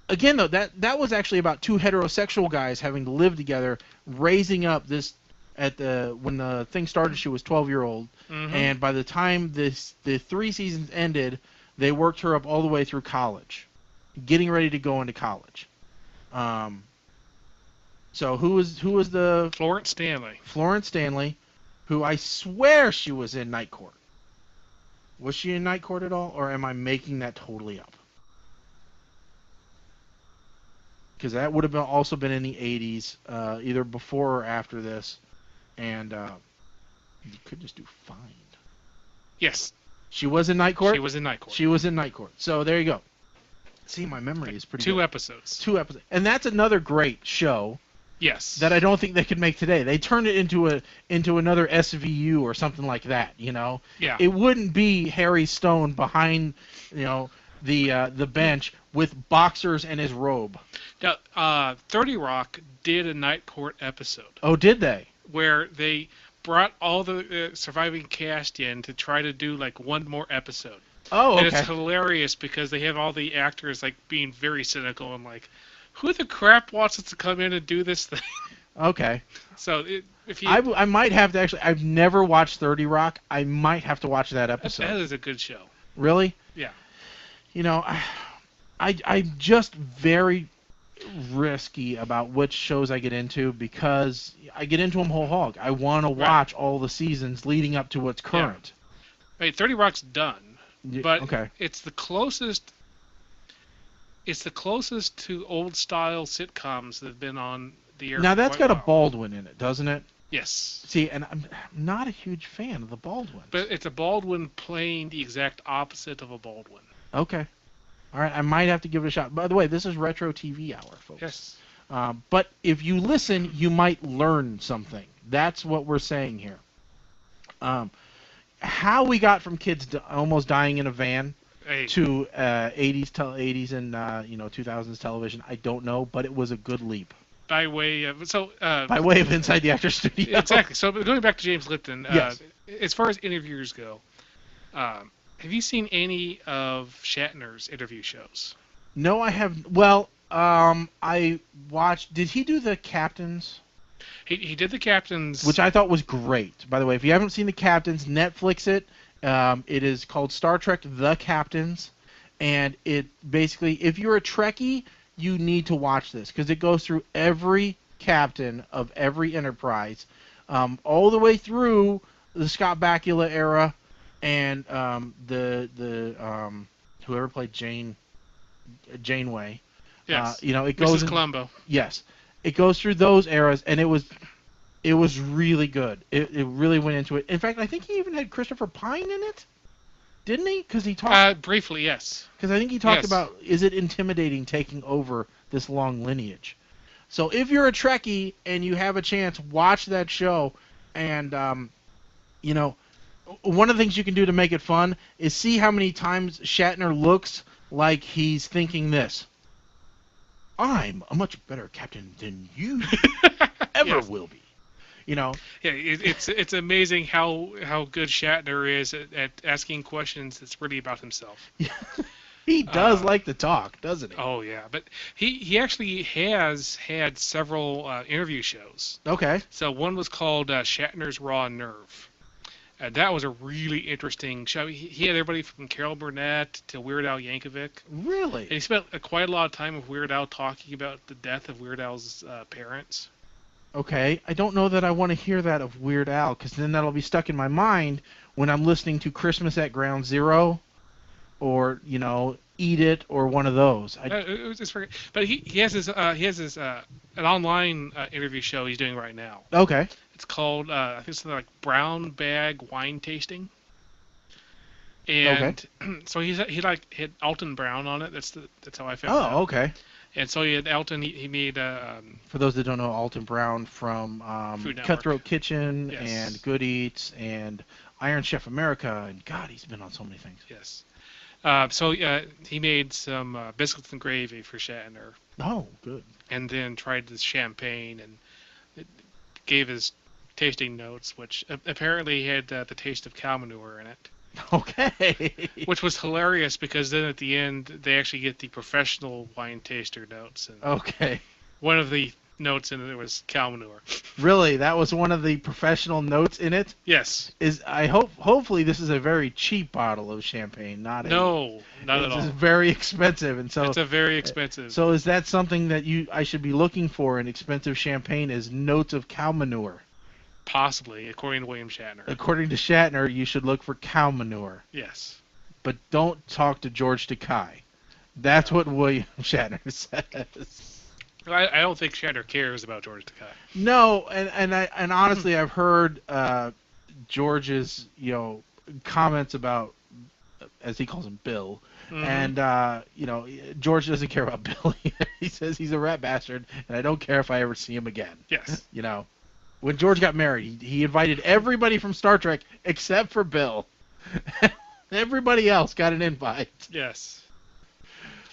Speaker 7: Again, though, that was actually about two heterosexual guys having to live together, raising up this. When the thing started, she was 12-year-old, and by the time the 3 seasons ended, they worked her up all the way through college, getting ready to go into college. So who was the
Speaker 8: Florence Stanley?
Speaker 7: Florence Stanley, who I swear she was in Night Court. Was she in Night Court at all, or am I making that totally up? Because that would have also been in the 80s, either before or after this, and you could just do Find.
Speaker 8: Yes.
Speaker 7: She was in Night Court?
Speaker 8: She was in Night Court.
Speaker 7: She was in Night Court. So there you go. See, my memory is pretty good.
Speaker 8: 2 episodes.
Speaker 7: 2 episodes. And that's another great show.
Speaker 8: Yes.
Speaker 7: That I don't think they could make today. They turned it into another SVU or something like that, Yeah. It wouldn't be Harry Stone behind, the bench with boxers and his robe.
Speaker 8: Now, 30 Rock did a Night Court episode.
Speaker 7: Oh, did they?
Speaker 8: Where they brought all the surviving cast in to try to do like one more episode.
Speaker 7: Oh, okay.
Speaker 8: And it's hilarious because they have all the actors like being very cynical and like, who the crap wants us to come in and do this thing?
Speaker 7: Okay.
Speaker 8: So if you,
Speaker 7: I might have to actually. I've never watched 30 Rock. I might have to watch that episode.
Speaker 8: That is a good show.
Speaker 7: Really?
Speaker 8: Yeah.
Speaker 7: I'm just very risky about which shows I get into because I get into them whole hog. I want to watch all the seasons leading up to what's current.
Speaker 8: Yeah. 30 Rock's done, but
Speaker 7: okay.
Speaker 8: It's the closest to old style sitcoms that have been on the air.
Speaker 7: Now that's got a Baldwin in it, doesn't it?
Speaker 8: Yes.
Speaker 7: See, and I'm not a huge fan of the Baldwin.
Speaker 8: But it's a Baldwin playing the exact opposite of a Baldwin.
Speaker 7: Okay. All right, I might have to give it a shot. By the way, this is Retro TV Hour, folks.
Speaker 8: Yes.
Speaker 7: But if you listen, you might learn something. That's what we're saying here. How we got from kids almost dying in a van to 80s and 2000s television, I don't know, but it was a good leap.
Speaker 8: By way of
Speaker 7: Inside the Actors Studio.
Speaker 8: Exactly. So going back to James Lipton,
Speaker 7: yes.
Speaker 8: As far as interviewers go, have you seen any of Shatner's interview shows?
Speaker 7: No, I have. Well, I watched. Did he do the Captains?
Speaker 8: He did the Captains,
Speaker 7: which I thought was great. By the way, if you haven't seen the Captains, Netflix it. It is called Star Trek: The Captains, and it basically, if you're a Trekkie, you need to watch this because it goes through every captain of every Enterprise, all the way through the Scott Bakula era and whoever played Janeway.
Speaker 8: Yes.
Speaker 7: It goes
Speaker 8: Mrs. Columbo.
Speaker 7: Yes, it goes through those eras, and it was really good. It really went into it. In fact, I think he even had Christopher Pine in it, didn't he? Because he talked
Speaker 8: briefly, yes.
Speaker 7: Because I think he talked
Speaker 8: Yes.
Speaker 7: about, is it intimidating taking over this long lineage? So if you're a Trekkie and you have a chance, watch that show. And, one of the things you can do to make it fun is see how many times Shatner looks like he's thinking this. I'm a much better captain than you ever
Speaker 8: Yes.
Speaker 7: will be.
Speaker 8: Yeah, it's amazing how good Shatner is at asking questions that's really about himself.
Speaker 7: He does like to talk, doesn't he?
Speaker 8: Oh yeah, but he actually has had several interview shows.
Speaker 7: Okay.
Speaker 8: So one was called Shatner's Raw Nerve. That was a really interesting show. He had everybody from Carol Burnett to Weird Al Yankovic.
Speaker 7: Really?
Speaker 8: And he spent quite a lot of time with Weird Al talking about the death of Weird Al's parents.
Speaker 7: Okay, I don't know that I want to hear that of Weird Al, because then that'll be stuck in my mind when I'm listening to Christmas at Ground Zero, or Eat It, or one of those.
Speaker 8: But he has his an online interview show he's doing right now.
Speaker 7: Okay.
Speaker 8: It's called I think something like Brown Bag Wine Tasting. And so he had Alton Brown on it. That's how I found out.
Speaker 7: Oh, okay.
Speaker 8: And so he had Alton. He made
Speaker 7: For those that don't know, Alton Brown from
Speaker 8: Food Network.
Speaker 7: Cutthroat Kitchen
Speaker 8: Yes.
Speaker 7: and Good Eats and Iron Chef America, and God, he's been on so many things.
Speaker 8: Yes. So he made some biscuits and gravy for Shatner,
Speaker 7: Oh, good.
Speaker 8: and then tried this champagne and it gave his tasting notes, which apparently had the taste of cow manure in it.
Speaker 7: Okay.
Speaker 8: Which was hilarious because then at the end they actually get the professional wine taster notes, and
Speaker 7: Okay.
Speaker 8: one of the notes in it was cow manure.
Speaker 7: Really, that was one of the professional notes in it.
Speaker 8: Yes.
Speaker 7: Hopefully this is a very cheap bottle of champagne, not
Speaker 8: No, not at all.
Speaker 7: It's very expensive, and so
Speaker 8: It's a very expensive.
Speaker 7: So is that something that I should be looking for in expensive champagne? Is notes of cow manure?
Speaker 8: Possibly, according to William Shatner.
Speaker 7: According to Shatner, you should look for cow manure,
Speaker 8: Yes.
Speaker 7: but don't talk to George Takei. That's what William Shatner says.
Speaker 8: I don't think Shatner cares about George Takei.
Speaker 7: No, and honestly, I've heard George's comments about, as he calls him, Bill.
Speaker 8: Mhm.
Speaker 7: And George doesn't care about Bill. He says he's a rat bastard, and I don't care if I ever see him again.
Speaker 8: Yes.
Speaker 7: When George got married, he invited everybody from Star Trek except for Bill. Everybody else got an invite.
Speaker 8: Yes.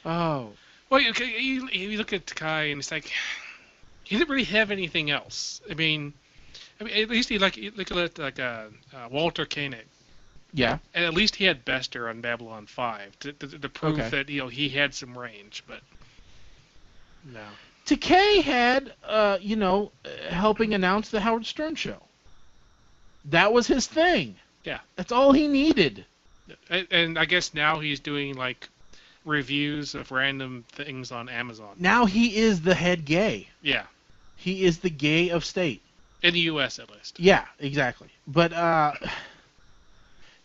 Speaker 7: Oh.
Speaker 8: Well, you look at Takei and it's like he didn't really have anything else. I mean, at least you look at Walter Koenig.
Speaker 7: Yeah.
Speaker 8: And at least he had Bester on Babylon 5 to prove
Speaker 7: Okay.
Speaker 8: that he had some range, but no.
Speaker 7: Takei had helping announce the Howard Stern show. That was his thing.
Speaker 8: Yeah.
Speaker 7: That's all he needed.
Speaker 8: And I guess now he's doing like reviews of random things on Amazon.
Speaker 7: Now he is the head gay.
Speaker 8: Yeah.
Speaker 7: He is the gay of state.
Speaker 8: In the U.S. at least.
Speaker 7: Yeah, exactly. But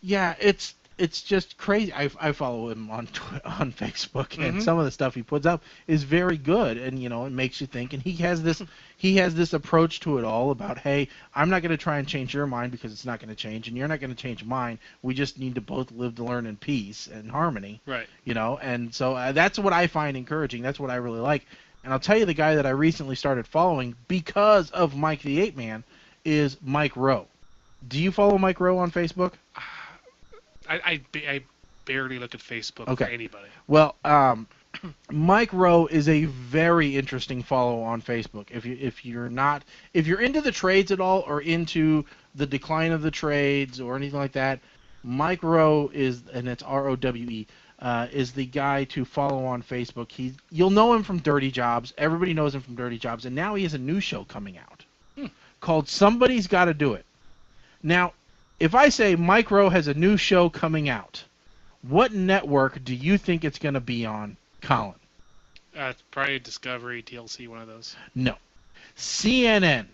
Speaker 7: yeah, it's just crazy. I follow him on Facebook, and
Speaker 8: Mhm.
Speaker 7: some of the stuff he puts up is very good, and it makes you think. And he has this approach to it all about, hey, I'm not going to try and change your mind because it's not going to change, and you're not going to change mine. We just need to both live to learn in peace and harmony.
Speaker 8: Right.
Speaker 7: And so that's what I find encouraging. That's what I really like. And I'll tell you, the guy that I recently started following because of Mike the Ape Man is Mike Rowe. Do you follow Mike Rowe on Facebook?
Speaker 8: I barely look at Facebook for
Speaker 7: Okay.
Speaker 8: anybody.
Speaker 7: Well, Mike Rowe is a very interesting follow on Facebook. If you're into the trades at all, or into the decline of the trades or anything like that, Mike Rowe is, and it's ROWE, is the guy to follow on Facebook. You'll know him from Dirty Jobs. Everybody knows him from Dirty Jobs, and now he has a new show coming out called Somebody's Gotta Do It. Now, if I say Mike Rowe has a new show coming out, what network do you think it's going to be on, Colin?
Speaker 8: Probably Discovery, TLC, one of those.
Speaker 7: No. CNN.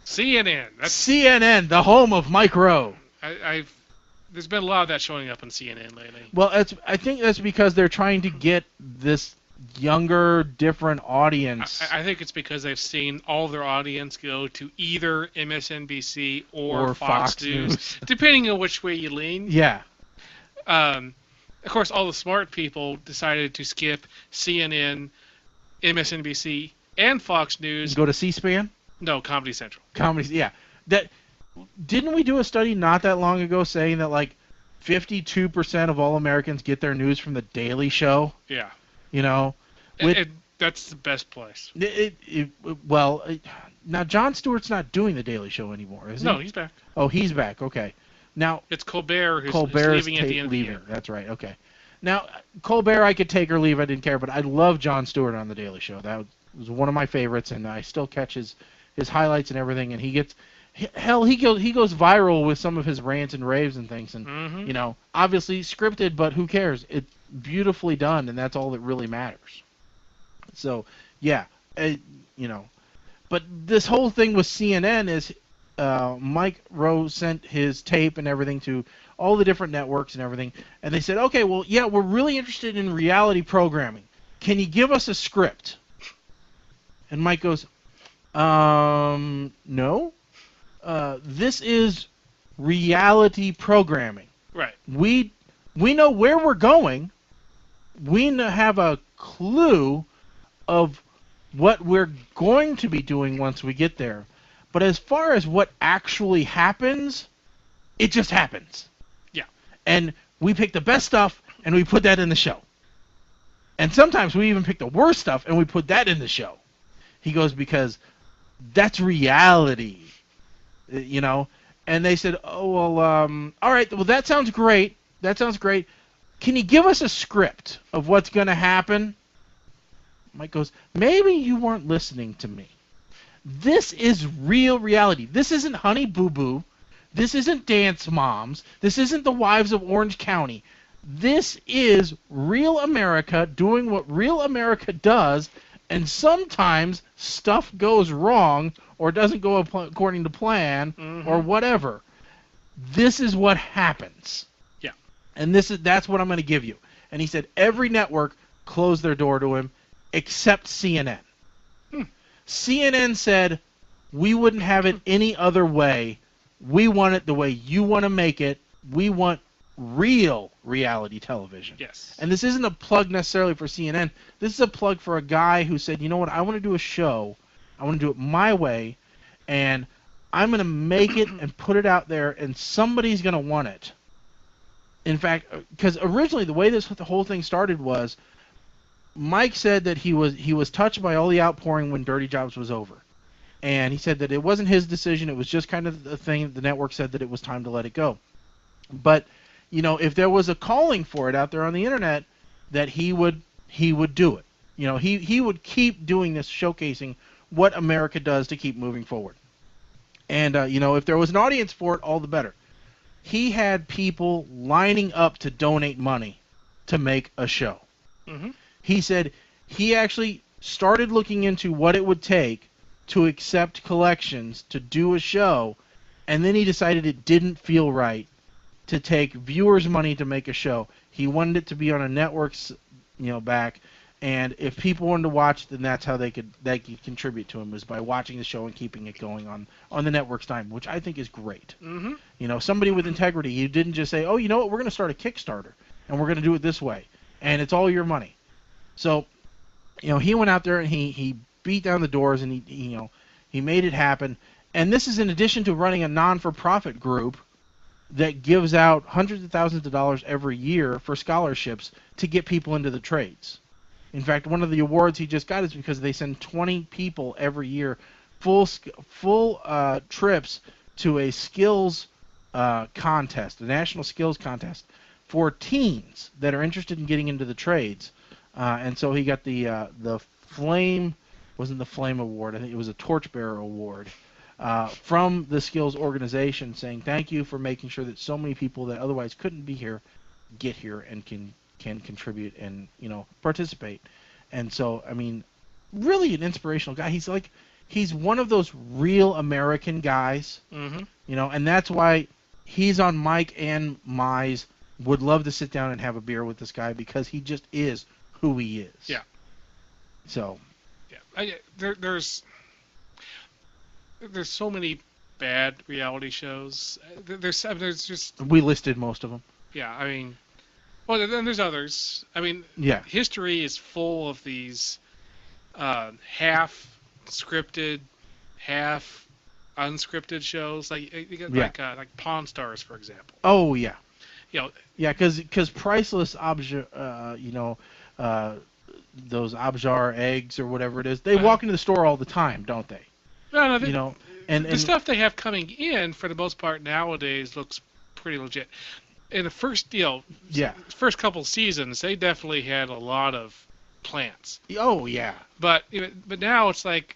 Speaker 8: CNN. That's
Speaker 7: CNN, the home of Mike Rowe.
Speaker 8: There's been a lot of that showing up on CNN lately.
Speaker 7: Well, I think that's because they're trying to get this younger, different audience.
Speaker 8: I think it's because they've seen all of their audience go to either MSNBC or Fox News, depending on which way you lean.
Speaker 7: Yeah.
Speaker 8: Of course, all the smart people decided to skip CNN, MSNBC, and Fox News.
Speaker 7: Go to C-SPAN?
Speaker 8: No, Comedy Central.
Speaker 7: Yeah. Didn't we do a study not that long ago saying that like 52% of all Americans get their news from the Daily Show?
Speaker 8: Yeah.
Speaker 7: You know,
Speaker 8: that's the best place.
Speaker 7: Now Jon Stewart's not doing the Daily Show anymore, is he?
Speaker 8: No, he's back.
Speaker 7: Oh, he's back. Okay. Now
Speaker 8: it's Colbert who's leaving at the end of the year.
Speaker 7: That's right. Okay. Now Colbert, I could take or leave. I didn't care, but I love Jon Stewart on the Daily Show. That was one of my favorites, and I still catch his highlights and everything. And he goes viral with some of his rants and raves and things, and you know, obviously scripted, but who cares? It's beautifully done, and that's all that really matters. So yeah, you know, but this whole thing with CNN is Mike Rowe sent his tape and everything to all the different networks and everything, and they said, okay, well, yeah, we're really interested in reality programming. Can you give us a script? And Mike goes, no. This is reality programming.
Speaker 8: Right.
Speaker 7: We know where we're going. We have a clue of what we're going to be doing once we get there. But as far as what actually happens, it just happens.
Speaker 8: Yeah.
Speaker 7: And we pick the best stuff and we put that in the show. And sometimes we even pick the worst stuff and we put that in the show. He goes, because that's reality. You know, and they said, oh, well, all right, well, that sounds great. Can you give us a script of what's going to happen? Mike goes, maybe you weren't listening to me. This is real reality. This isn't Honey Boo Boo. This isn't Dance Moms. This isn't the Wives of Orange County. This is real America doing what real America does, and sometimes stuff goes wrong or doesn't go according to plan or whatever. This is what happens.
Speaker 8: Yeah.
Speaker 7: And that's what I'm going to give you. And he said every network closed their door to him except CNN. CNN said, we wouldn't have it any other way. We want it the way you want to make it. We want real reality television.
Speaker 8: Yes.
Speaker 7: And this isn't a plug necessarily for CNN. This is a plug for a guy who said, you know what, I want to do a show. I want to do it my way, and I'm going to make it and put it out there, and somebody's going to want it. In fact, because originally the way the whole thing started was Mike said that he was touched by all the outpouring when Dirty Jobs was over. And he said that it wasn't his decision. It was just kind of the thing. The network said that it was time to let it go. But, you know, if there was a calling for it out there on the internet, that he would do it. You know, he would keep doing this, showcasing what America does to keep moving forward. And, you know, if there was an audience for it, all the better. He had people lining up to donate money to make a show. He said he actually started looking into what it would take to accept collections to do a show, and then he decided it didn't feel right to take viewers' money to make a show. He wanted it to be on a network's, you know, back, and if people wanted to watch, then that's how they could contribute to him, was by watching the show and keeping it going on the network's time, which I think is great. You know, somebody with integrity. He didn't just say, oh, you know what, we're going to start a Kickstarter, and we're going to do it this way, and it's all your money. So, you know, he went out there and he beat down the doors, and he made it happen. And this is in addition to running a non-for-profit group that gives out hundreds of thousands of dollars every year for scholarships to get people into the trades. In fact, one of the awards he just got is because they send 20 people every year full trips to a skills contest, a national skills contest for teens that are interested in getting into the trades. And so he got the Flame, wasn't the Flame Award, I think it was a Torchbearer Award, from the Skills organization, saying thank you for making sure that so many people that otherwise couldn't be here get here and can contribute and, you know, participate. And so, I mean, really an inspirational guy. He's one of those real American guys,
Speaker 8: Mm-hmm.
Speaker 7: And that's why he's on Mike and Mize. Would love to sit down and have a beer with this guy because he just is who he is.
Speaker 8: Yeah.
Speaker 7: So.
Speaker 8: Yeah. There's so many bad reality shows. There's just.
Speaker 7: We listed most of them.
Speaker 8: Yeah. I mean, well, then there's others. I mean.
Speaker 7: Yeah.
Speaker 8: History is full of these half scripted, half unscripted shows. Like Pawn Stars, for example.
Speaker 7: Oh yeah.
Speaker 8: Yeah,
Speaker 7: because priceless those Abjar eggs or whatever it is, they walk into the store all the time, don't they?
Speaker 8: No, and the stuff they have coming in for the most part nowadays looks pretty legit. In the first first couple seasons, they definitely had a lot of plants.
Speaker 7: Oh yeah.
Speaker 8: But now it's like,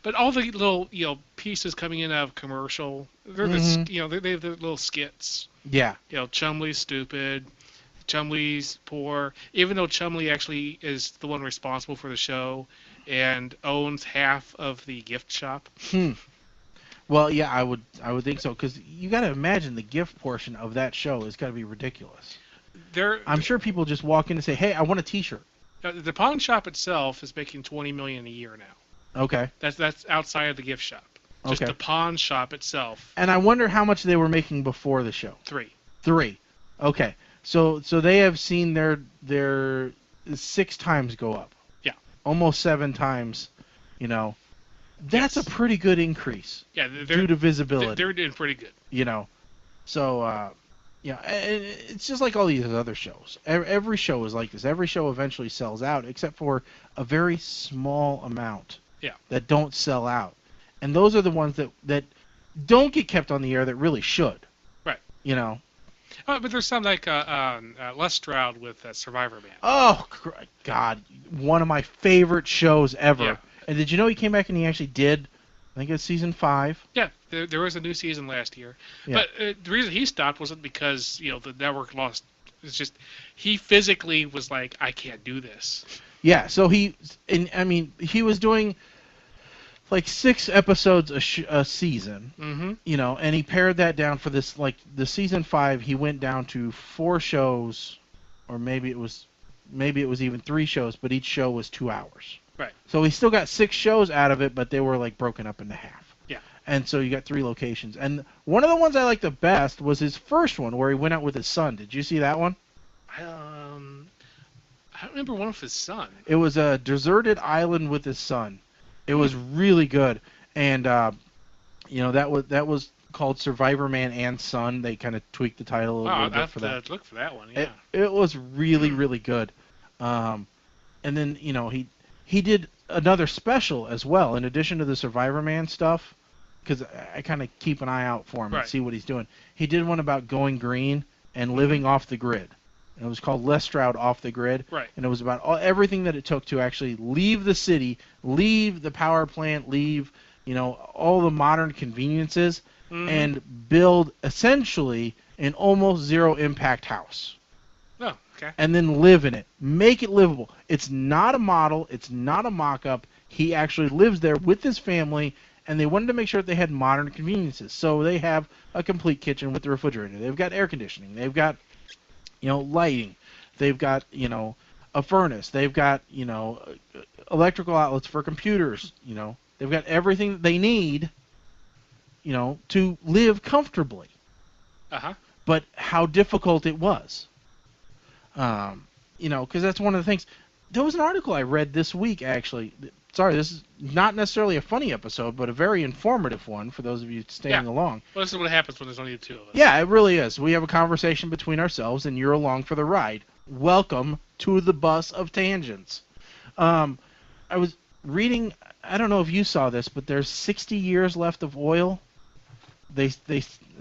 Speaker 8: but all the little pieces coming in out of commercial, they're they have the little skits.
Speaker 7: Yeah.
Speaker 8: Chumley's stupid. Chumley's poor. Even though Chumley actually is the one responsible for the show and owns half of the gift shop.
Speaker 7: Well, yeah, I would think so because you got to imagine the gift portion of that show is got to be ridiculous. I'm sure people just walk in and say, "Hey, I want a T-shirt."
Speaker 8: The pawn shop itself is making $20 million a year now.
Speaker 7: Okay.
Speaker 8: That's outside of the gift shop. Just the pawn shop itself.
Speaker 7: And I wonder how much they were making before the show.
Speaker 8: 3.
Speaker 7: Okay. So they have seen their 6 times go up. Yeah. Almost 7 times, That's a pretty good increase.
Speaker 8: Yeah,
Speaker 7: due to visibility.
Speaker 8: They're doing pretty good.
Speaker 7: So it's just like all these other shows. Every show is like this. Every show eventually sells out except for a very small amount.
Speaker 8: Yeah. That
Speaker 7: don't sell out. And those are the ones that don't get kept on the air that really should.
Speaker 8: Right. But there's some like Les Stroud with Survivor Man.
Speaker 7: Oh, God. One of my favorite shows ever.
Speaker 8: Yeah.
Speaker 7: And did you know he came back and he actually did, I think it's season 5?
Speaker 8: Yeah, there was a new season last year.
Speaker 7: Yeah.
Speaker 8: But the reason he stopped wasn't because, the network lost. It's just he physically was like, I can't do this.
Speaker 7: Yeah, so he was doing like 6 episodes a season, and he pared that down for this, like the season 5, he went down to 4 shows, or maybe it was even 3 shows, but each show was 2 hours.
Speaker 8: Right.
Speaker 7: So he still got 6 shows out of it, but they were like broken up into half.
Speaker 8: Yeah.
Speaker 7: And so you got 3 locations. And one of the ones I liked the best was his first one where he went out with his son. Did you see that one?
Speaker 8: I don't remember one with his son.
Speaker 7: It was a deserted island with his son. It was really good, and that was called Survivor Man and Son. They kind of tweaked the title a little bit for that.
Speaker 8: I'll have to look for that one. Yeah,
Speaker 7: it was really really good. And then he did another special as well in addition to the Survivor Man stuff, because I kind of keep an eye out for him and see what he's doing. He did one about going green and living off the grid. And it was called Les Stroud Off the Grid.
Speaker 8: Right.
Speaker 7: And it was about everything that it took to actually leave the city, leave the power plant, leave, all the modern conveniences, and build essentially an almost zero impact house.
Speaker 8: Oh, okay.
Speaker 7: And then live in it. Make it livable. It's not a model. It's not a mock-up. He actually lives there with his family, and they wanted to make sure that they had modern conveniences. So they have a complete kitchen with the refrigerator. They've got air conditioning. They've got lighting. They've got, a furnace. They've got, electrical outlets for computers. They've got everything that they need, to live comfortably.
Speaker 8: Uh-huh.
Speaker 7: But how difficult it was. Because that's one of the things. There was an article I read this week, actually. Sorry, this is not necessarily a funny episode, but a very informative one for those of you staying along.
Speaker 8: Well, this is what happens when there's only 2 of us.
Speaker 7: Yeah, it really is. We have a conversation between ourselves, and you're along for the ride. Welcome to the bus of tangents. I was reading, I don't know if you saw this, but there's 60 years left of oil.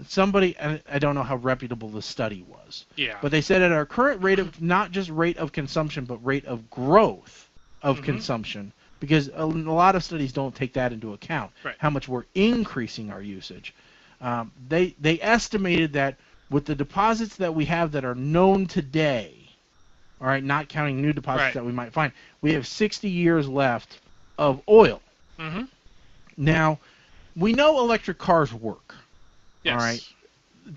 Speaker 7: Somebody, I don't know how reputable the study was.
Speaker 8: Yeah.
Speaker 7: But they said at our current rate of, not just rate of consumption, but rate of growth of consumption, because a lot of studies don't take that into account, how much we're increasing our usage. They estimated that with the deposits that we have that are known today, All right, not counting new deposits
Speaker 8: Right.
Speaker 7: that we might find. We have 60 years left of oil.
Speaker 8: Mm-hmm.
Speaker 7: Now, we know electric cars work.
Speaker 8: Yes.
Speaker 7: All right.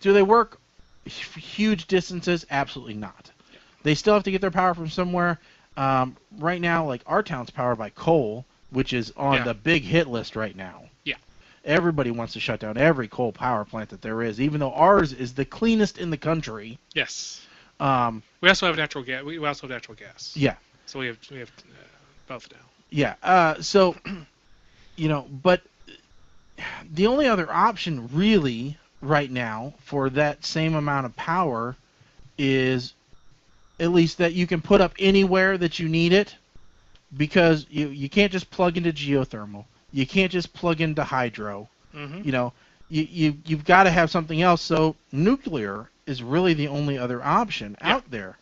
Speaker 7: Do they work huge distances? Absolutely not. They still have to get their power from somewhere. Right now, like our town's powered by coal, which is on the big hit list right now.
Speaker 8: Yeah.
Speaker 7: Everybody wants to shut down every coal power plant that there is, even though ours is the cleanest in the country.
Speaker 8: Yes.
Speaker 7: We
Speaker 8: also have natural gas. We also have natural gas.
Speaker 7: Yeah.
Speaker 8: So we have both now.
Speaker 7: Yeah. So, but the only other option really right now for that same amount of power is at least that you can put up anywhere that you need it, because you can't just plug into geothermal. You can't just plug into hydro.
Speaker 8: Mm-hmm.
Speaker 7: You've got to have something else. So nuclear is really the only other option out there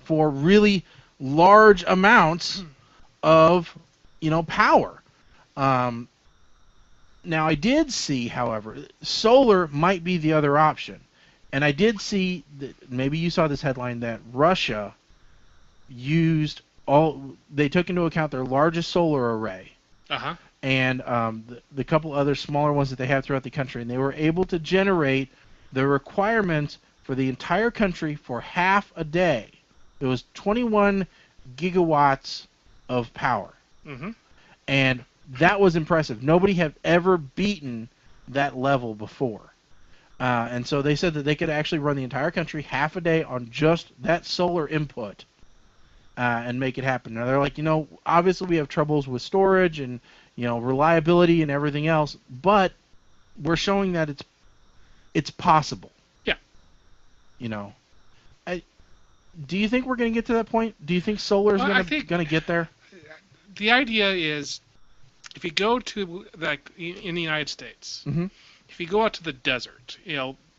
Speaker 7: for really large amounts of power. Now I did see, however, solar might be the other option. And I did see that, maybe you saw this headline, that Russia they took into account their largest solar array.
Speaker 8: Uh-huh.
Speaker 7: And the couple other smaller ones that they have throughout the country, and they were able to generate the requirement for the entire country for half a day. It was 21 gigawatts of power.
Speaker 8: Mm-hmm.
Speaker 7: And that was impressive. Nobody had ever beaten that level before. And so they said that they could actually run the entire country half a day on just that solar input and make it happen. Now they're like, obviously we have troubles with storage and, reliability and everything else, but we're showing that it's possible.
Speaker 8: Yeah.
Speaker 7: Do you think we're going to get to that point? Do you think solar is going to get there?
Speaker 8: The idea is, if you go to, like, in the United States,
Speaker 7: Mm-hmm.
Speaker 8: if you go out to the desert,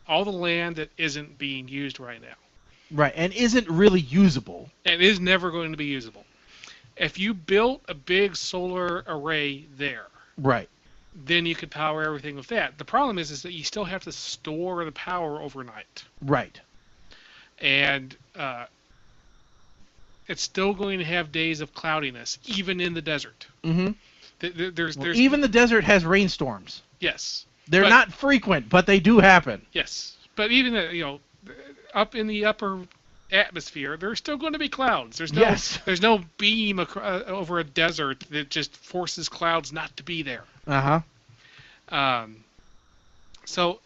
Speaker 8: all the land that isn't being used right now.
Speaker 7: Right, and isn't really usable.
Speaker 8: And is never going to be usable. If you built a big solar array there,
Speaker 7: right,
Speaker 8: then you could power everything with that. The problem is that you still have to store the power overnight.
Speaker 7: Right.
Speaker 8: And it's still going to have days of cloudiness, even in the desert.
Speaker 7: Mm-hmm.
Speaker 8: There's
Speaker 7: even the desert has rainstorms.
Speaker 8: Yes.
Speaker 7: They're not frequent, but they do happen.
Speaker 8: Yes. But even up in the upper atmosphere, there's still going to be clouds. There's no beam over a desert that just forces clouds not to be there.
Speaker 7: Uh-huh.
Speaker 8: So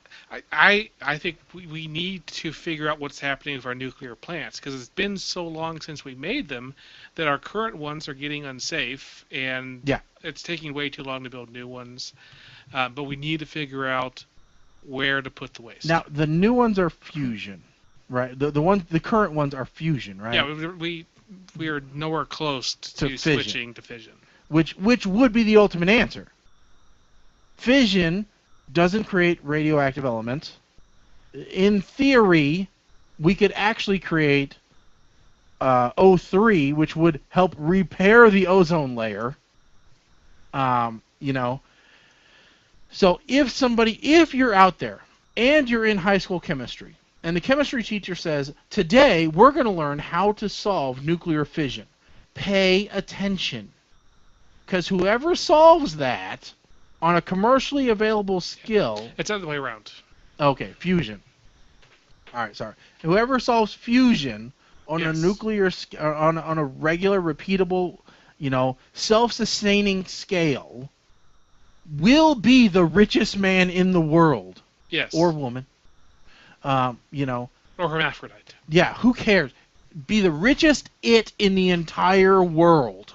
Speaker 8: I think we need to figure out what's happening with our nuclear plants, because it's been so long since we made them that our current ones are getting unsafe, and it's taking way too long to build new ones. But we need to figure out where to put the waste.
Speaker 7: Now the new ones are fusion, right? The current ones are fusion, right?
Speaker 8: Yeah, we are nowhere close to switching to fission.
Speaker 7: Which would be the ultimate answer. Fission doesn't create radioactive elements. In theory, we could actually create O3, which would help repair the ozone layer. So if you're out there and you're in high school chemistry, and the chemistry teacher says, today we're going to learn how to solve nuclear fission, pay attention. Because whoever solves that on a commercially available skill...
Speaker 8: It's the other way around.
Speaker 7: Okay, fusion. All right, sorry. Whoever solves fusion on a nuclear... on a regular, repeatable, self-sustaining scale will be the richest man in the world.
Speaker 8: Yes.
Speaker 7: Or woman.
Speaker 8: Or hermaphrodite.
Speaker 7: Yeah, who cares? Be the richest in the entire world.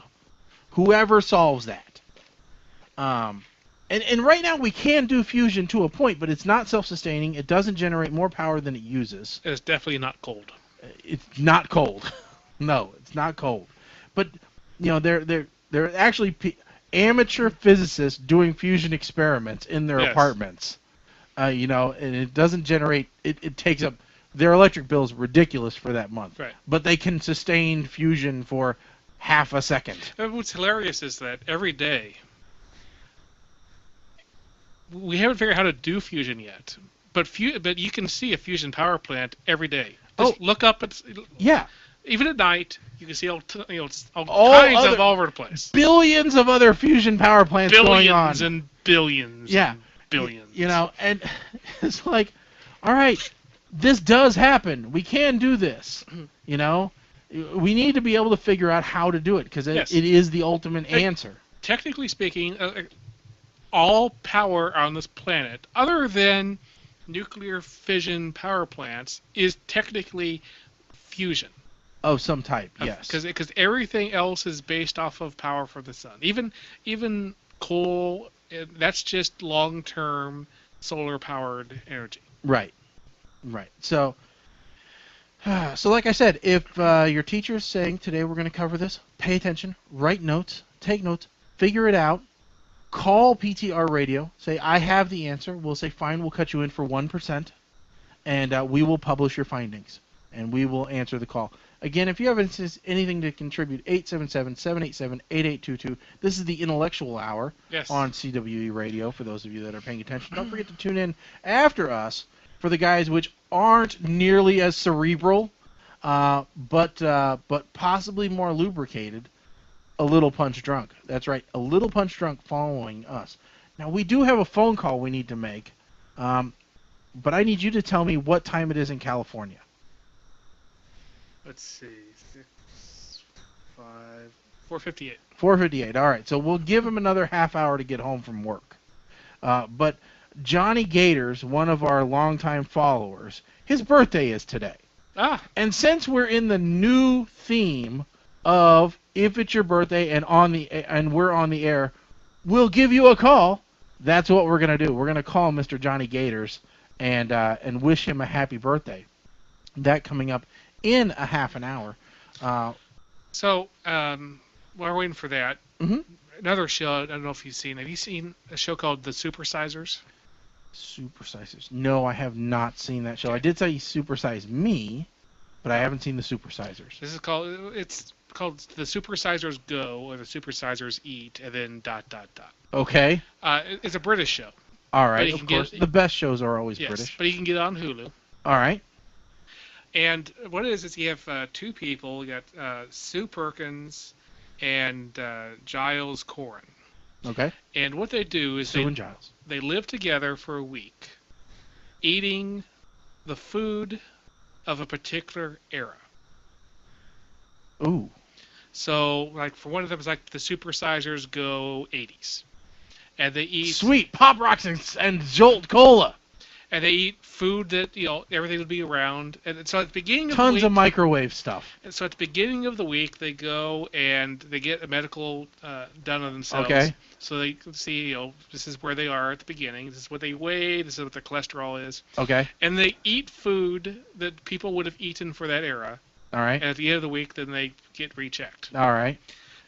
Speaker 7: Whoever solves that. And right now we can do fusion to a point, but it's not self-sustaining. It doesn't generate more power than it uses.
Speaker 8: It's definitely not cold.
Speaker 7: It's not cold. No, it's not cold. But they're actually amateur physicists doing fusion experiments in their apartments. And it doesn't generate. It takes up their electric bill is ridiculous for that month.
Speaker 8: Right.
Speaker 7: But they can sustain fusion for half a second.
Speaker 8: And what's hilarious is that every day we haven't figured out how to do fusion yet. But you can see a fusion power plant every day. Just look up at Even at night, you can see all
Speaker 7: All
Speaker 8: kinds
Speaker 7: other-
Speaker 8: of all over the place.
Speaker 7: Billions of other fusion power plants going on.
Speaker 8: Billions and billions.
Speaker 7: Yeah.
Speaker 8: And billions.
Speaker 7: You know, and it's like, all right, this does happen. We can do this. You know, we need to be able to figure out how to do it because
Speaker 8: Yes.
Speaker 7: it is the ultimate answer.
Speaker 8: Technically speaking, all power on this planet, other than nuclear fission power plants, is technically fusion.
Speaker 7: Of some type, yes.
Speaker 8: Because everything else is based off of power from the sun. Even coal, that's just long-term solar-powered energy.
Speaker 7: Right. So like I said, if your teacher's saying today we're going to cover this, pay attention, write notes, take notes, figure it out, call PTR Radio, say I have the answer. We'll say fine, we'll cut you in for 1%, and we will publish your findings, and we will answer the call. Again, if you have anything to contribute, 877-787-8822. This is the Intellectual Hour on CWE Radio, for those of you that are paying attention. Don't forget to tune in after us for the guys which aren't nearly as cerebral, but possibly more lubricated, A Little Punch Drunk. That's right, A Little Punch Drunk following us. Now, we do have a phone call we need to make, but I need you to tell me what time it is in California.
Speaker 8: Let's see, 4:58.
Speaker 7: 4:58. All right, so we'll give him another half hour to get home from work. But Johnny Gators, one of our longtime followers, his birthday is today. And since we're in the new theme of if it's your birthday and we're on the air, we'll give you a call. That's what we're gonna do. We're gonna call Mr. Johnny Gators and wish him a happy birthday. That coming up in a half an hour.
Speaker 8: So while we're waiting for that,
Speaker 7: Mhm.
Speaker 8: another show. I don't know if you've seen. Have you seen a show called The Supersizers?
Speaker 7: Supersizers. No, I have not seen that show. I did say Supersize Me, but I haven't seen the Supersizers.
Speaker 8: It's called The Supersizers Go or The Supersizers Eat, and then ...
Speaker 7: Okay.
Speaker 8: It's a British show.
Speaker 7: All right.
Speaker 8: But
Speaker 7: Of course, the best shows are always British.
Speaker 8: But you can get it on Hulu.
Speaker 7: All right.
Speaker 8: And what it is you have two people. You got Sue Perkins and Giles Corrin.
Speaker 7: Okay.
Speaker 8: And what they do is
Speaker 7: Sue and Giles.
Speaker 8: They live together for a week, eating the food of a particular era.
Speaker 7: Ooh.
Speaker 8: So, like, for one of them, it's like the Supersizers Go 80s. And they eat...
Speaker 7: Sweet Pop Rocks and Jolt Cola.
Speaker 8: And they eat food that, everything would be around. And so at the beginning of
Speaker 7: Tons
Speaker 8: the week...
Speaker 7: of microwave stuff.
Speaker 8: And so at the beginning of the week, they go and they get a medical done on themselves.
Speaker 7: Okay.
Speaker 8: So they can see, this is where they are at the beginning. This is what they weigh. This is what their cholesterol is.
Speaker 7: Okay.
Speaker 8: And they eat food that people would have eaten for that era.
Speaker 7: All right.
Speaker 8: And at the end of the week, then they get rechecked.
Speaker 7: All right.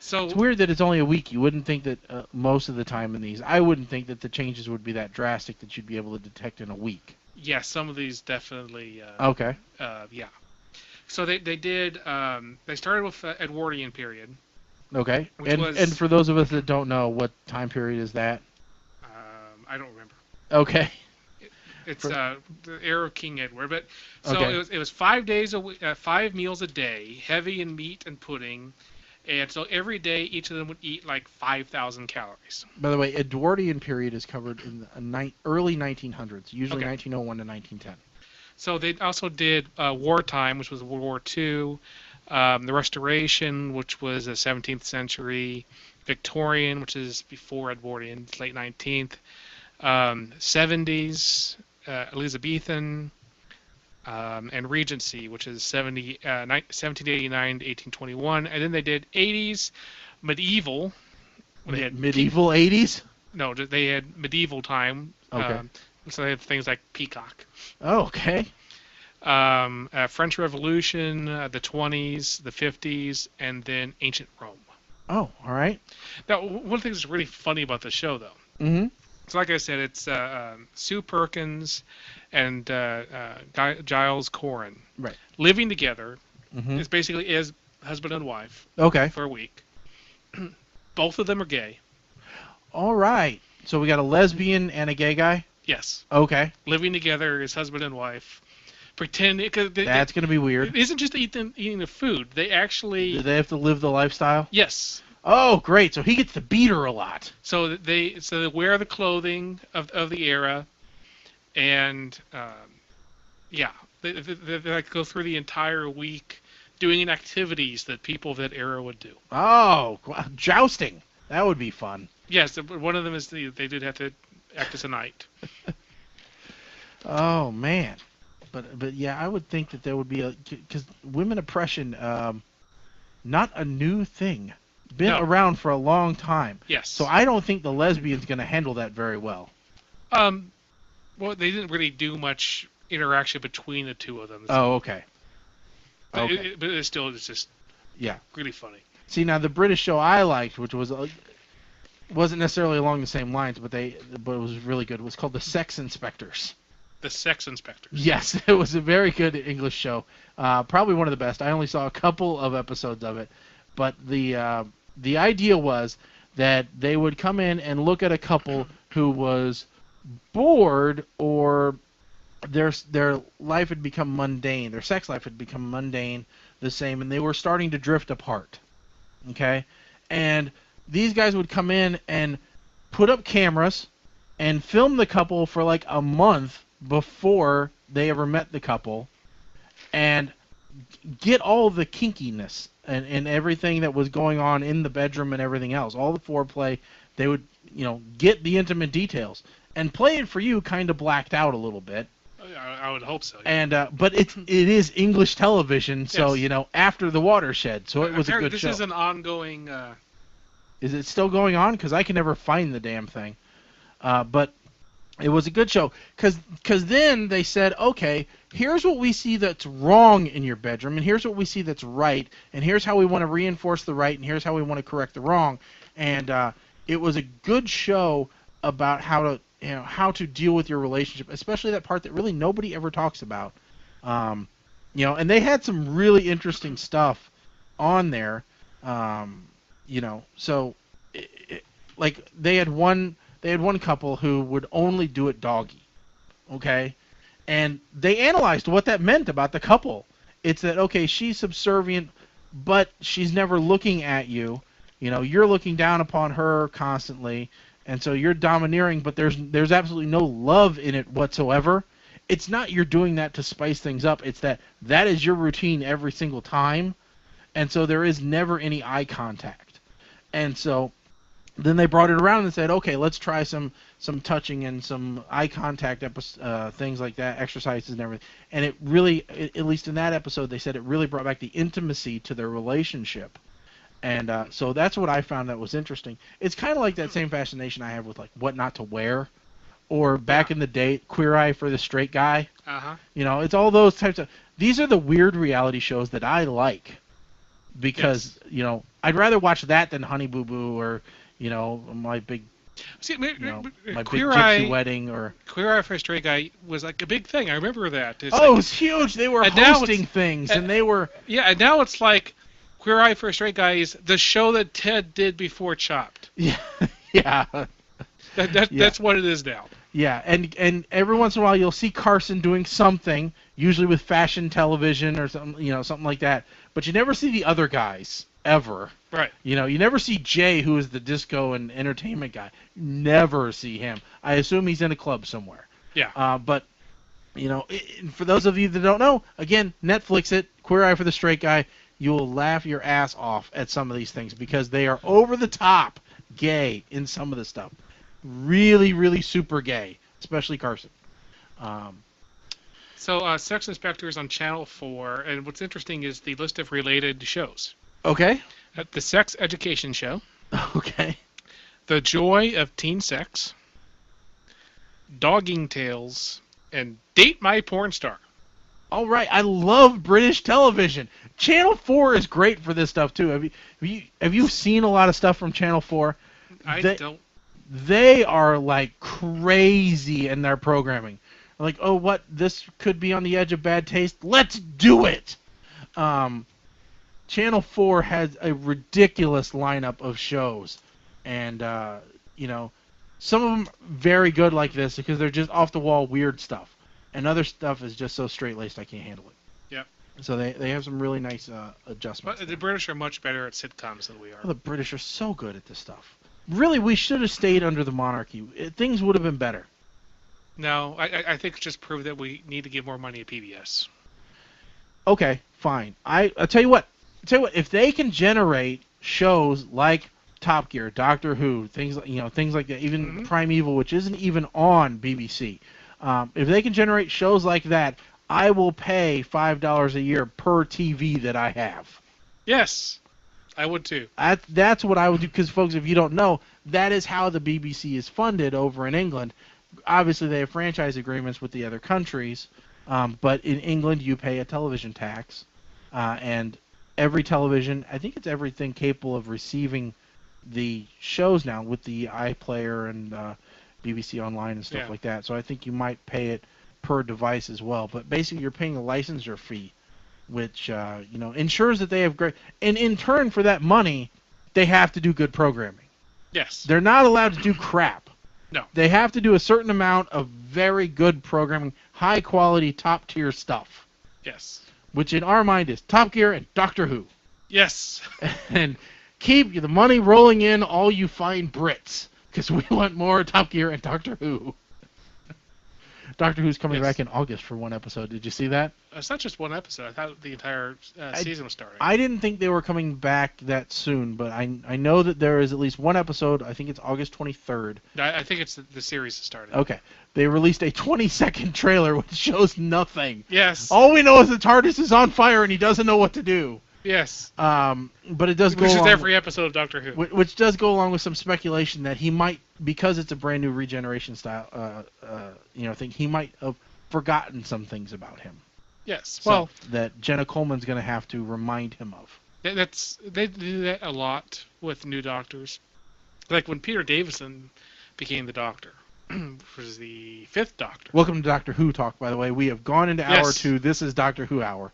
Speaker 8: So
Speaker 7: it's weird that it's only a week. You wouldn't think that most of the time in these, I wouldn't think that the changes would be that drastic that you'd be able to detect in a week.
Speaker 8: Yeah, some of these definitely.
Speaker 7: Okay.
Speaker 8: Yeah. So they did. They started with Edwardian period.
Speaker 7: Okay. And for those of us that don't know, what time period is that?
Speaker 8: I don't remember.
Speaker 7: Okay.
Speaker 8: It's the era of King Edward, but so
Speaker 7: Okay.
Speaker 8: it was 5 days a week, 5 meals a day, heavy in meat and pudding, and so every day each of them would eat like 5,000 calories.
Speaker 7: By the way, Edwardian period is covered in the early 1900s, usually 1901 to 1910.
Speaker 8: So they also did wartime, which was World War II, the Restoration, which was the 17th century, Victorian, which is before Edwardian, it's late 19th, 70s, Elizabethan, and Regency, which is 1789 to 1821. And then they did 80s, medieval. They had
Speaker 7: medieval 80s?
Speaker 8: No, they had medieval time.
Speaker 7: Okay.
Speaker 8: So they had things like Peacock.
Speaker 7: Oh, okay.
Speaker 8: French Revolution, the 20s, the 50s, and then ancient Rome.
Speaker 7: Oh, all right.
Speaker 8: Now, one of the things that's really funny about the show, though.
Speaker 7: Mm-hmm.
Speaker 8: So like I said, it's Sue Perkins and Giles Corrin.
Speaker 7: Right.
Speaker 8: Living together.
Speaker 7: Mm-hmm.
Speaker 8: It's basically as husband and wife.
Speaker 7: Okay.
Speaker 8: For a week. Both of them are gay.
Speaker 7: All right. So we got a lesbian and a gay guy?
Speaker 8: Yes.
Speaker 7: Okay.
Speaker 8: Living together as husband and wife. pretend because
Speaker 7: That's going to be weird.
Speaker 8: it isn't just eating the food. They actually
Speaker 7: Do they have to live the lifestyle?
Speaker 8: yes.
Speaker 7: Oh, great. So he gets to beat her a lot.
Speaker 8: So they wear the clothing of the era, and yeah, they like go through the entire week doing activities that people of that era would do.
Speaker 7: Oh, jousting. That would be fun.
Speaker 8: Yes, one of them is they did have to act as a knight.
Speaker 7: Oh, man. But yeah, I would think that there would be because women oppression, not a new thing. Been
Speaker 8: No.
Speaker 7: around for a long time.
Speaker 8: Yes.
Speaker 7: So I don't think the lesbian's going to handle that very well.
Speaker 8: Well, they didn't really do much interaction between the two of them.
Speaker 7: Oh, okay.
Speaker 8: But
Speaker 7: Okay.
Speaker 8: but it's just
Speaker 7: Yeah.
Speaker 8: really funny.
Speaker 7: See, now the British show I liked, which was wasn't necessarily along the same lines, but it was really good. It was called The Sex Inspectors.
Speaker 8: The Sex Inspectors.
Speaker 7: Yes, it was a very good English show. Probably one of the best. I only saw a couple of episodes of it, but the idea was that they would come in and look at a couple who was bored or their life had become mundane, their sex life had become mundane, the same, and they were starting to drift apart. Okay? And these guys would come in and put up cameras and film the couple for like a month before they ever met the couple and get all the kinkiness and everything that was going on in the bedroom and everything else, all the foreplay. They would, get the intimate details and play it for you kind of blacked out a little bit.
Speaker 8: I would hope so. Yeah.
Speaker 7: And but it is English television, so
Speaker 8: Yes.
Speaker 7: After the watershed, so it was a good
Speaker 8: this
Speaker 7: show.
Speaker 8: is an ongoing.
Speaker 7: Is it still going on? Because I can never find the damn thing. But it was a good show. Because then they said, okay, here's what we see that's wrong in your bedroom, and here's what we see that's right, and here's how we want to reinforce the right, and here's how we want to correct the wrong. And it was a good show about how to deal with your relationship, especially that part that really nobody ever talks about. And they had some really interesting stuff on there. So like they had one couple who would only do it doggy, okay, and they analyzed what that meant about the couple. It's that, okay, she's subservient, but she's never looking at you. You're looking down upon her constantly, and so you're domineering, but there's absolutely no love in it whatsoever. It's not you're doing that to spice things up. It's that is your routine every single time, and so there is never any eye contact. And so then they brought it around and said, okay, let's try some touching and some eye contact things like that, exercises and everything. And it really, at least in that episode, they said it really brought back the intimacy to their relationship. And so that's what I found that was interesting. It's kind of like that same fascination I have with like What Not to Wear, or back in the day, Queer Eye for the Straight Guy.
Speaker 8: Uh-huh.
Speaker 7: It's all those types of. These are the weird reality shows that I like, because I'd rather watch that than Honey Boo Boo or my big
Speaker 8: See,
Speaker 7: my big
Speaker 8: Queer
Speaker 7: gypsy
Speaker 8: Eye,
Speaker 7: wedding or.
Speaker 8: Queer Eye for a Straight Guy was like a big thing. I remember that. It's
Speaker 7: It
Speaker 8: like,
Speaker 7: was huge. They were
Speaker 8: And now
Speaker 7: hosting
Speaker 8: it's-
Speaker 7: things,
Speaker 8: and-
Speaker 7: and they were.
Speaker 8: yeah, and now it's like Queer Eye for a Straight Guy is the show that Ted did before Chopped.
Speaker 7: Yeah, yeah, Yeah.
Speaker 8: That's what it is now.
Speaker 7: yeah. And every once in a while you'll see Carson doing something, usually with fashion television or something, something like that. But you never see the other guys ever.
Speaker 8: Right.
Speaker 7: You never see Jay, who is the disco and entertainment guy. Never see him. I assume he's in a club somewhere.
Speaker 8: Yeah.
Speaker 7: But for those of you that don't know, again, Netflix it, Queer Eye for the Straight Guy. You will laugh your ass off at some of these things because they are over the top gay in some of the stuff. Really, really super gay, especially Carson.
Speaker 8: So Sex Inspectors on Channel 4, and what's interesting is the list of related shows.
Speaker 7: Okay.
Speaker 8: The Sex Education Show,
Speaker 7: Okay.
Speaker 8: The Joy of Teen Sex, Dogging Tales, and Date My Porn Star.
Speaker 7: All right. I love British television. Channel 4 is great for this stuff too. Have you seen a lot of stuff from Channel 4?
Speaker 8: I
Speaker 7: They-
Speaker 8: don't.
Speaker 7: They are like crazy in their programming. Like, oh, what? This could be on the edge of bad taste. Let's do it. Channel 4 has a ridiculous lineup of shows, and some of them very good like this because they're just off the wall weird stuff. and other stuff is just so straight-laced I can't handle it.
Speaker 8: Yep.
Speaker 7: So they have some really nice adjustments.
Speaker 8: But the British are much better at sitcoms than we are.
Speaker 7: Oh, the British are so good at this stuff. Really, we should have stayed under the monarchy. Things would have been better.
Speaker 8: No, I think it's just prove that we need to give more money to PBS.
Speaker 7: Okay, fine. I'll tell you what. If they can generate shows like Top Gear, Doctor Who, things like that, even Primeval, which isn't even on BBC. If they can generate shows like that, I will pay $5 a year per TV that I have.
Speaker 8: Yes, I would too.
Speaker 7: That's what I would do, because, folks, if you don't know, that is how the BBC is funded over in England. Obviously, they have franchise agreements with the other countries, but in England, you pay a television tax, and every television, I think it's everything capable of receiving the shows now with the iPlayer and BBC Online and stuff like that. So I think you might pay it per device as well. But basically, you're paying a licensure fee, which ensures that they have great. And in turn for that money, they have to do good programming.
Speaker 8: Yes.
Speaker 7: They're not allowed to do crap.
Speaker 8: No.
Speaker 7: They have to do a certain amount of very good programming, high quality, top tier stuff.
Speaker 8: Yes.
Speaker 7: Which in our mind is Top Gear and Doctor Who.
Speaker 8: Yes.
Speaker 7: And keep the money rolling in, all you fine Brits, because we want more Top Gear and Doctor Who. Doctor Who's coming back in August for one episode. Did you see that?
Speaker 8: It's not just one episode. I thought the entire season was starting.
Speaker 7: I didn't think they were coming back that soon, but I know that there is at least one episode. I think it's August 23rd.
Speaker 8: I think it's the series is starting.
Speaker 7: Okay. They released a 20-second trailer which shows nothing.
Speaker 8: Yes.
Speaker 7: All we know is the TARDIS is on fire and he doesn't know what to do.
Speaker 8: Yes.
Speaker 7: But it does go
Speaker 8: Which is
Speaker 7: along
Speaker 8: every episode of Doctor Who.
Speaker 7: Which does go along with some speculation that he might, because it's a brand new regeneration style thing, he might have forgotten some things about him.
Speaker 8: Yes.
Speaker 7: So,
Speaker 8: Well,
Speaker 7: that Jenna Coleman's going to have to remind him of.
Speaker 8: They do that a lot with new doctors. Like when Peter Davison became the Doctor, which was the 5th Doctor.
Speaker 7: Welcome to Doctor Who Talk, by the way. We have gone into hour 2. This is Doctor Who Hour.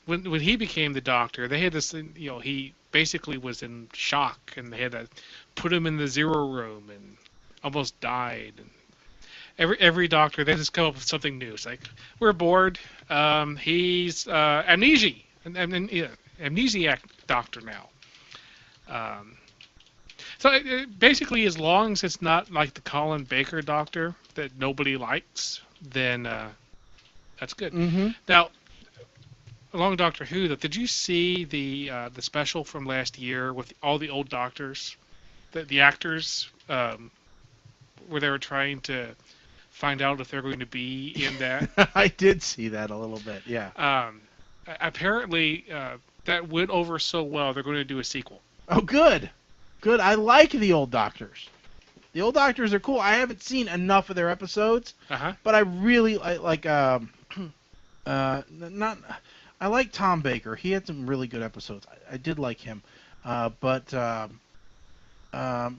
Speaker 8: When he became the Doctor, they had this, he basically was in shock, and they had to put him in the 0 room and almost died. And every Doctor, they just come up with something new. It's like, we're bored. He's amnesiac Doctor now. So basically, as long as it's not like the Colin Baker Doctor that nobody likes, then that's good.
Speaker 7: Mm-hmm.
Speaker 8: Now, along Doctor Who, did you see the special from last year with all the old Doctors, the actors, where they were trying to find out if they're going to be in that?
Speaker 7: I did see that a little bit, yeah.
Speaker 8: Apparently, that went over so well, they're going to do a sequel.
Speaker 7: Oh, good. Good. I like the old Doctors. The old Doctors are cool. I haven't seen enough of their episodes, but I really like. I like Tom Baker. He had some really good episodes. I did like him, but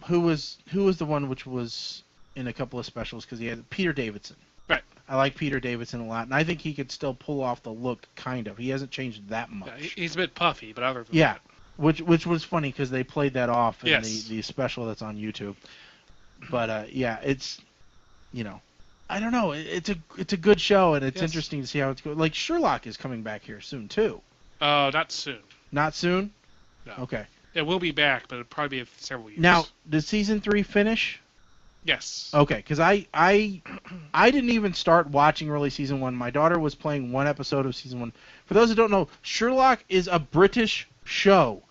Speaker 7: who was the one which was in a couple of specials, because he had Peter Davison.
Speaker 8: Right.
Speaker 7: I like Peter Davison a lot, and I think he could still pull off the look. Kind of. He hasn't changed that much.
Speaker 8: Yeah, he's a bit puffy, but other than
Speaker 7: that.
Speaker 8: that.
Speaker 7: Which was funny because they played that off in
Speaker 8: Yes.
Speaker 7: the special that's on YouTube. But it's, I don't know. It's a good show, and it's interesting to see how it's going. Like Sherlock is coming back here soon too.
Speaker 8: Not soon.
Speaker 7: Not soon?
Speaker 8: No.
Speaker 7: Okay.
Speaker 8: It will be back, but it'll probably be several years.
Speaker 7: Now, did season 3 finish?
Speaker 8: Yes.
Speaker 7: Okay, because I didn't even start watching really season 1. My daughter was playing one episode of season 1. For those who don't know, Sherlock is a British show.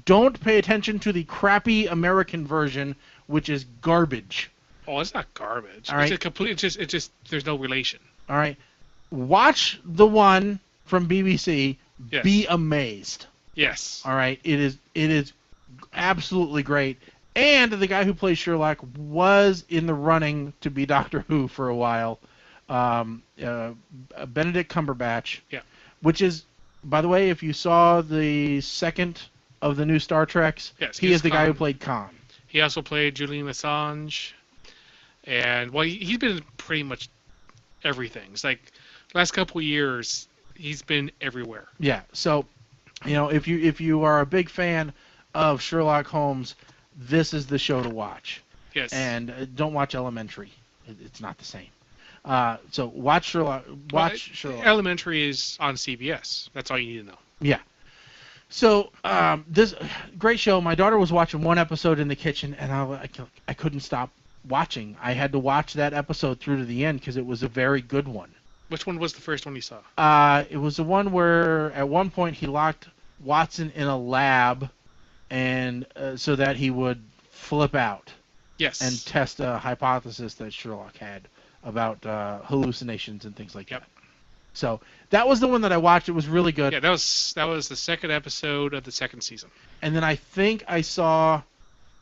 Speaker 7: Don't pay attention to the crappy American version, which is garbage.
Speaker 8: Oh, it's not garbage.
Speaker 7: All right.
Speaker 8: It's just there's no relation.
Speaker 7: All right. Watch the one from BBC.
Speaker 8: Yes.
Speaker 7: Be amazed.
Speaker 8: Yes.
Speaker 7: All right. It is absolutely great. And the guy who plays Sherlock was in the running to be Doctor Who for a while. Benedict Cumberbatch.
Speaker 8: Yeah.
Speaker 7: Which is, by the way, if you saw the second of the new Star Treks,
Speaker 8: yes,
Speaker 7: he is the
Speaker 8: Khan.
Speaker 7: guy who played Khan.
Speaker 8: He also played Julian Assange. And, well, he's been in pretty much everything. It's like, last couple of years, he's been everywhere.
Speaker 7: Yeah, so, if you are a big fan of Sherlock Holmes, this is the show to watch.
Speaker 8: Yes.
Speaker 7: And don't watch Elementary. It's not the same. So watch Sherlock. Watch Sherlock.
Speaker 8: Elementary is on CBS. That's all you need to know.
Speaker 7: Yeah. So this great show. My daughter was watching one episode in the kitchen, and I couldn't stop watching. I had to watch that episode through to the end because it was a very good one.
Speaker 8: Which one was the first one you saw?
Speaker 7: It was the one where at one point he locked Watson in a lab, and so that he would flip out.
Speaker 8: Yes.
Speaker 7: And test a hypothesis that Sherlock had about hallucinations and things like that. So that was the one that I watched. It was really good.
Speaker 8: Yeah, that was the second episode of the second season.
Speaker 7: And then I think I saw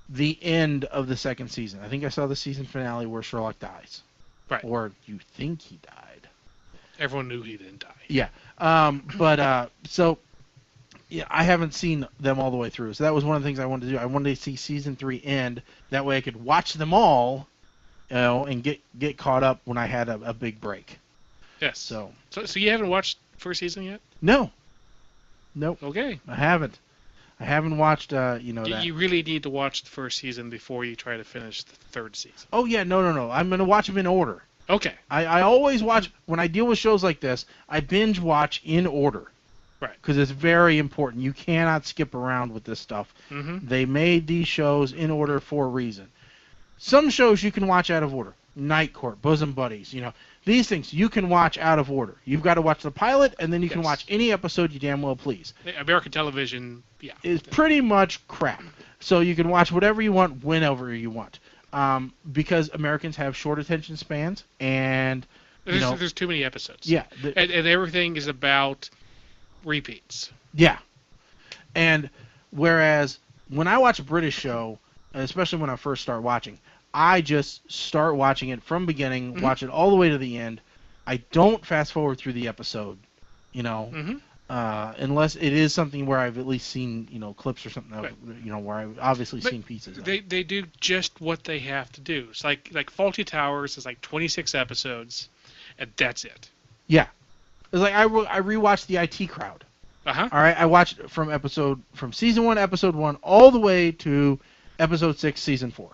Speaker 7: the end of the second season. I think I saw the season finale where Sherlock dies.
Speaker 8: Right.
Speaker 7: Or you think he died.
Speaker 8: Everyone knew he didn't die.
Speaker 7: Yeah. So yeah, I haven't seen them all the way through. So that was one of the things I wanted to do. I wanted to see season 3 end. That way I could watch them all, and get caught up when I had a big break.
Speaker 8: Yes.
Speaker 7: So
Speaker 8: you haven't watched first season yet?
Speaker 7: No. Nope.
Speaker 8: Okay.
Speaker 7: I haven't watched that.
Speaker 8: You really need to watch the first season before you try to finish the third season.
Speaker 7: Oh yeah, no. I'm gonna watch them in order.
Speaker 8: Okay.
Speaker 7: I always watch when I deal with shows like this. I binge watch in order.
Speaker 8: Right.
Speaker 7: Because it's very important. You cannot skip around with this stuff.
Speaker 8: Mm-hmm.
Speaker 7: They made these shows in order for a reason. Some shows you can watch out of order. Night Court, Bosom Buddies, these things you can watch out of order. You've got to watch the pilot, and then you can watch any episode you damn well please.
Speaker 8: American television,
Speaker 7: is pretty much crap. So you can watch whatever you want, whenever you want. Because Americans have short attention spans, and
Speaker 8: there's too many episodes.
Speaker 7: Yeah,
Speaker 8: and everything is about repeats.
Speaker 7: Yeah, and whereas when I watch a British show, especially when I first start watching, I just start watching it from beginning,
Speaker 8: mm-hmm.
Speaker 7: watch it all the way to the end. I don't fast forward through the episode,
Speaker 8: mm-hmm.
Speaker 7: Unless it is something where I've at least seen, clips or something,
Speaker 8: right.
Speaker 7: Where I've obviously seen pieces.
Speaker 8: They do just what they have to do. It's like Faulty Towers is like 26 episodes, and that's it.
Speaker 7: Yeah, it's like I rewatched the IT Crowd.
Speaker 8: Uh-huh.
Speaker 7: All right, I watched from season 1, episode 1, all the way to episode 6, season 4.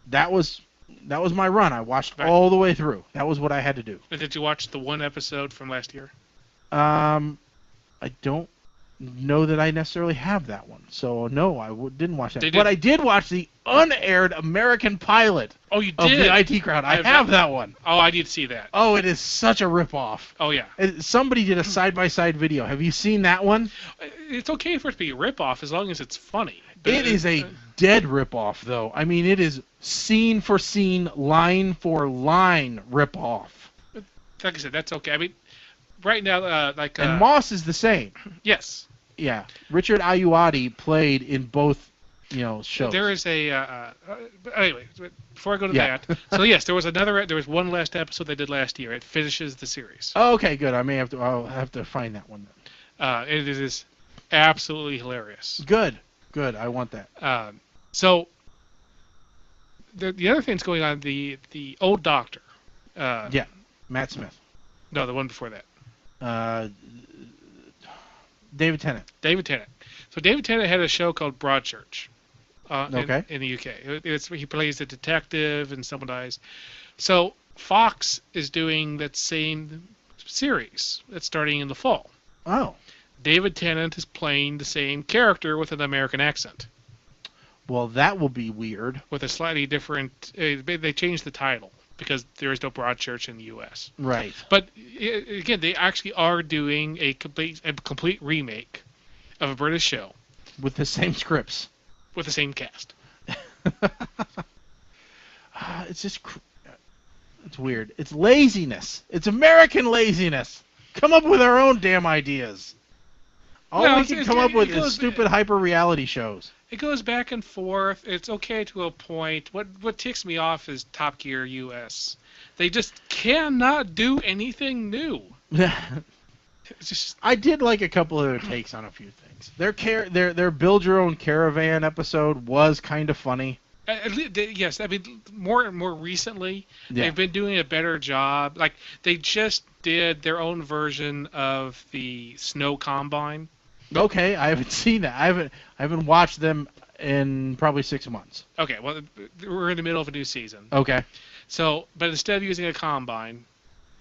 Speaker 7: That was my run. I watched all the way through. That was what I had to do.
Speaker 8: And did you watch the one episode from last year?
Speaker 7: I don't know that I necessarily have that one. So, no, I didn't watch that.
Speaker 8: They
Speaker 7: But I did watch the unaired American pilot
Speaker 8: of
Speaker 7: the IT Crowd. I have that one.
Speaker 8: Oh, I need to see that.
Speaker 7: Oh, it is such a ripoff.
Speaker 8: Oh, yeah.
Speaker 7: Somebody did a side-by-side video. Have you seen that one?
Speaker 8: It's okay for it to be a ripoff as long as it's funny.
Speaker 7: It is a dead ripoff, though. I mean, it is scene for scene, line for line ripoff.
Speaker 8: Like I said, that's okay. I mean, right now,
Speaker 7: and Moss is the same.
Speaker 8: Yes.
Speaker 7: Yeah. Richard Ayoade played in both, shows.
Speaker 8: There is a. Anyway, before I go to that, so yes, there was one last episode they did last year. It finishes the series.
Speaker 7: Oh, okay, good. I'll have to find that one then.
Speaker 8: It is absolutely hilarious.
Speaker 7: Good. I want that.
Speaker 8: So the other thing that's going on, the old Doctor.
Speaker 7: Matt Smith.
Speaker 8: No, the one before that.
Speaker 7: David Tennant.
Speaker 8: So David Tennant had a show called Broadchurch.
Speaker 7: Okay.
Speaker 8: In the UK, he plays a detective and someone dies. So Fox is doing that same series that's starting in the fall.
Speaker 7: Oh.
Speaker 8: David Tennant is playing the same character with an American accent.
Speaker 7: Well, that will be weird.
Speaker 8: With a slightly different. They changed the title because there is no Broadchurch in the U.S.
Speaker 7: Right.
Speaker 8: But again, they actually are doing a complete remake of a British show
Speaker 7: with the same scripts,
Speaker 8: with the same cast.
Speaker 7: It's just. It's weird. It's laziness. It's American laziness. Come up with our own damn ideas. All we can come up with is stupid hyper-reality shows.
Speaker 8: It goes back and forth. It's okay to a point. What ticks me off is Top Gear US. They just cannot do anything new. It's just...
Speaker 7: I did like a couple of their takes on a few things. Their Build Your Own Caravan episode was kind of funny.
Speaker 8: Yes, I mean more recently they've been doing a better job. Like they just did their own version of the Snow Combine.
Speaker 7: Okay, I haven't seen that. I haven't watched them in probably 6 months.
Speaker 8: Okay, well, we're in the middle of a new season.
Speaker 7: Okay.
Speaker 8: So, but instead of using a combine,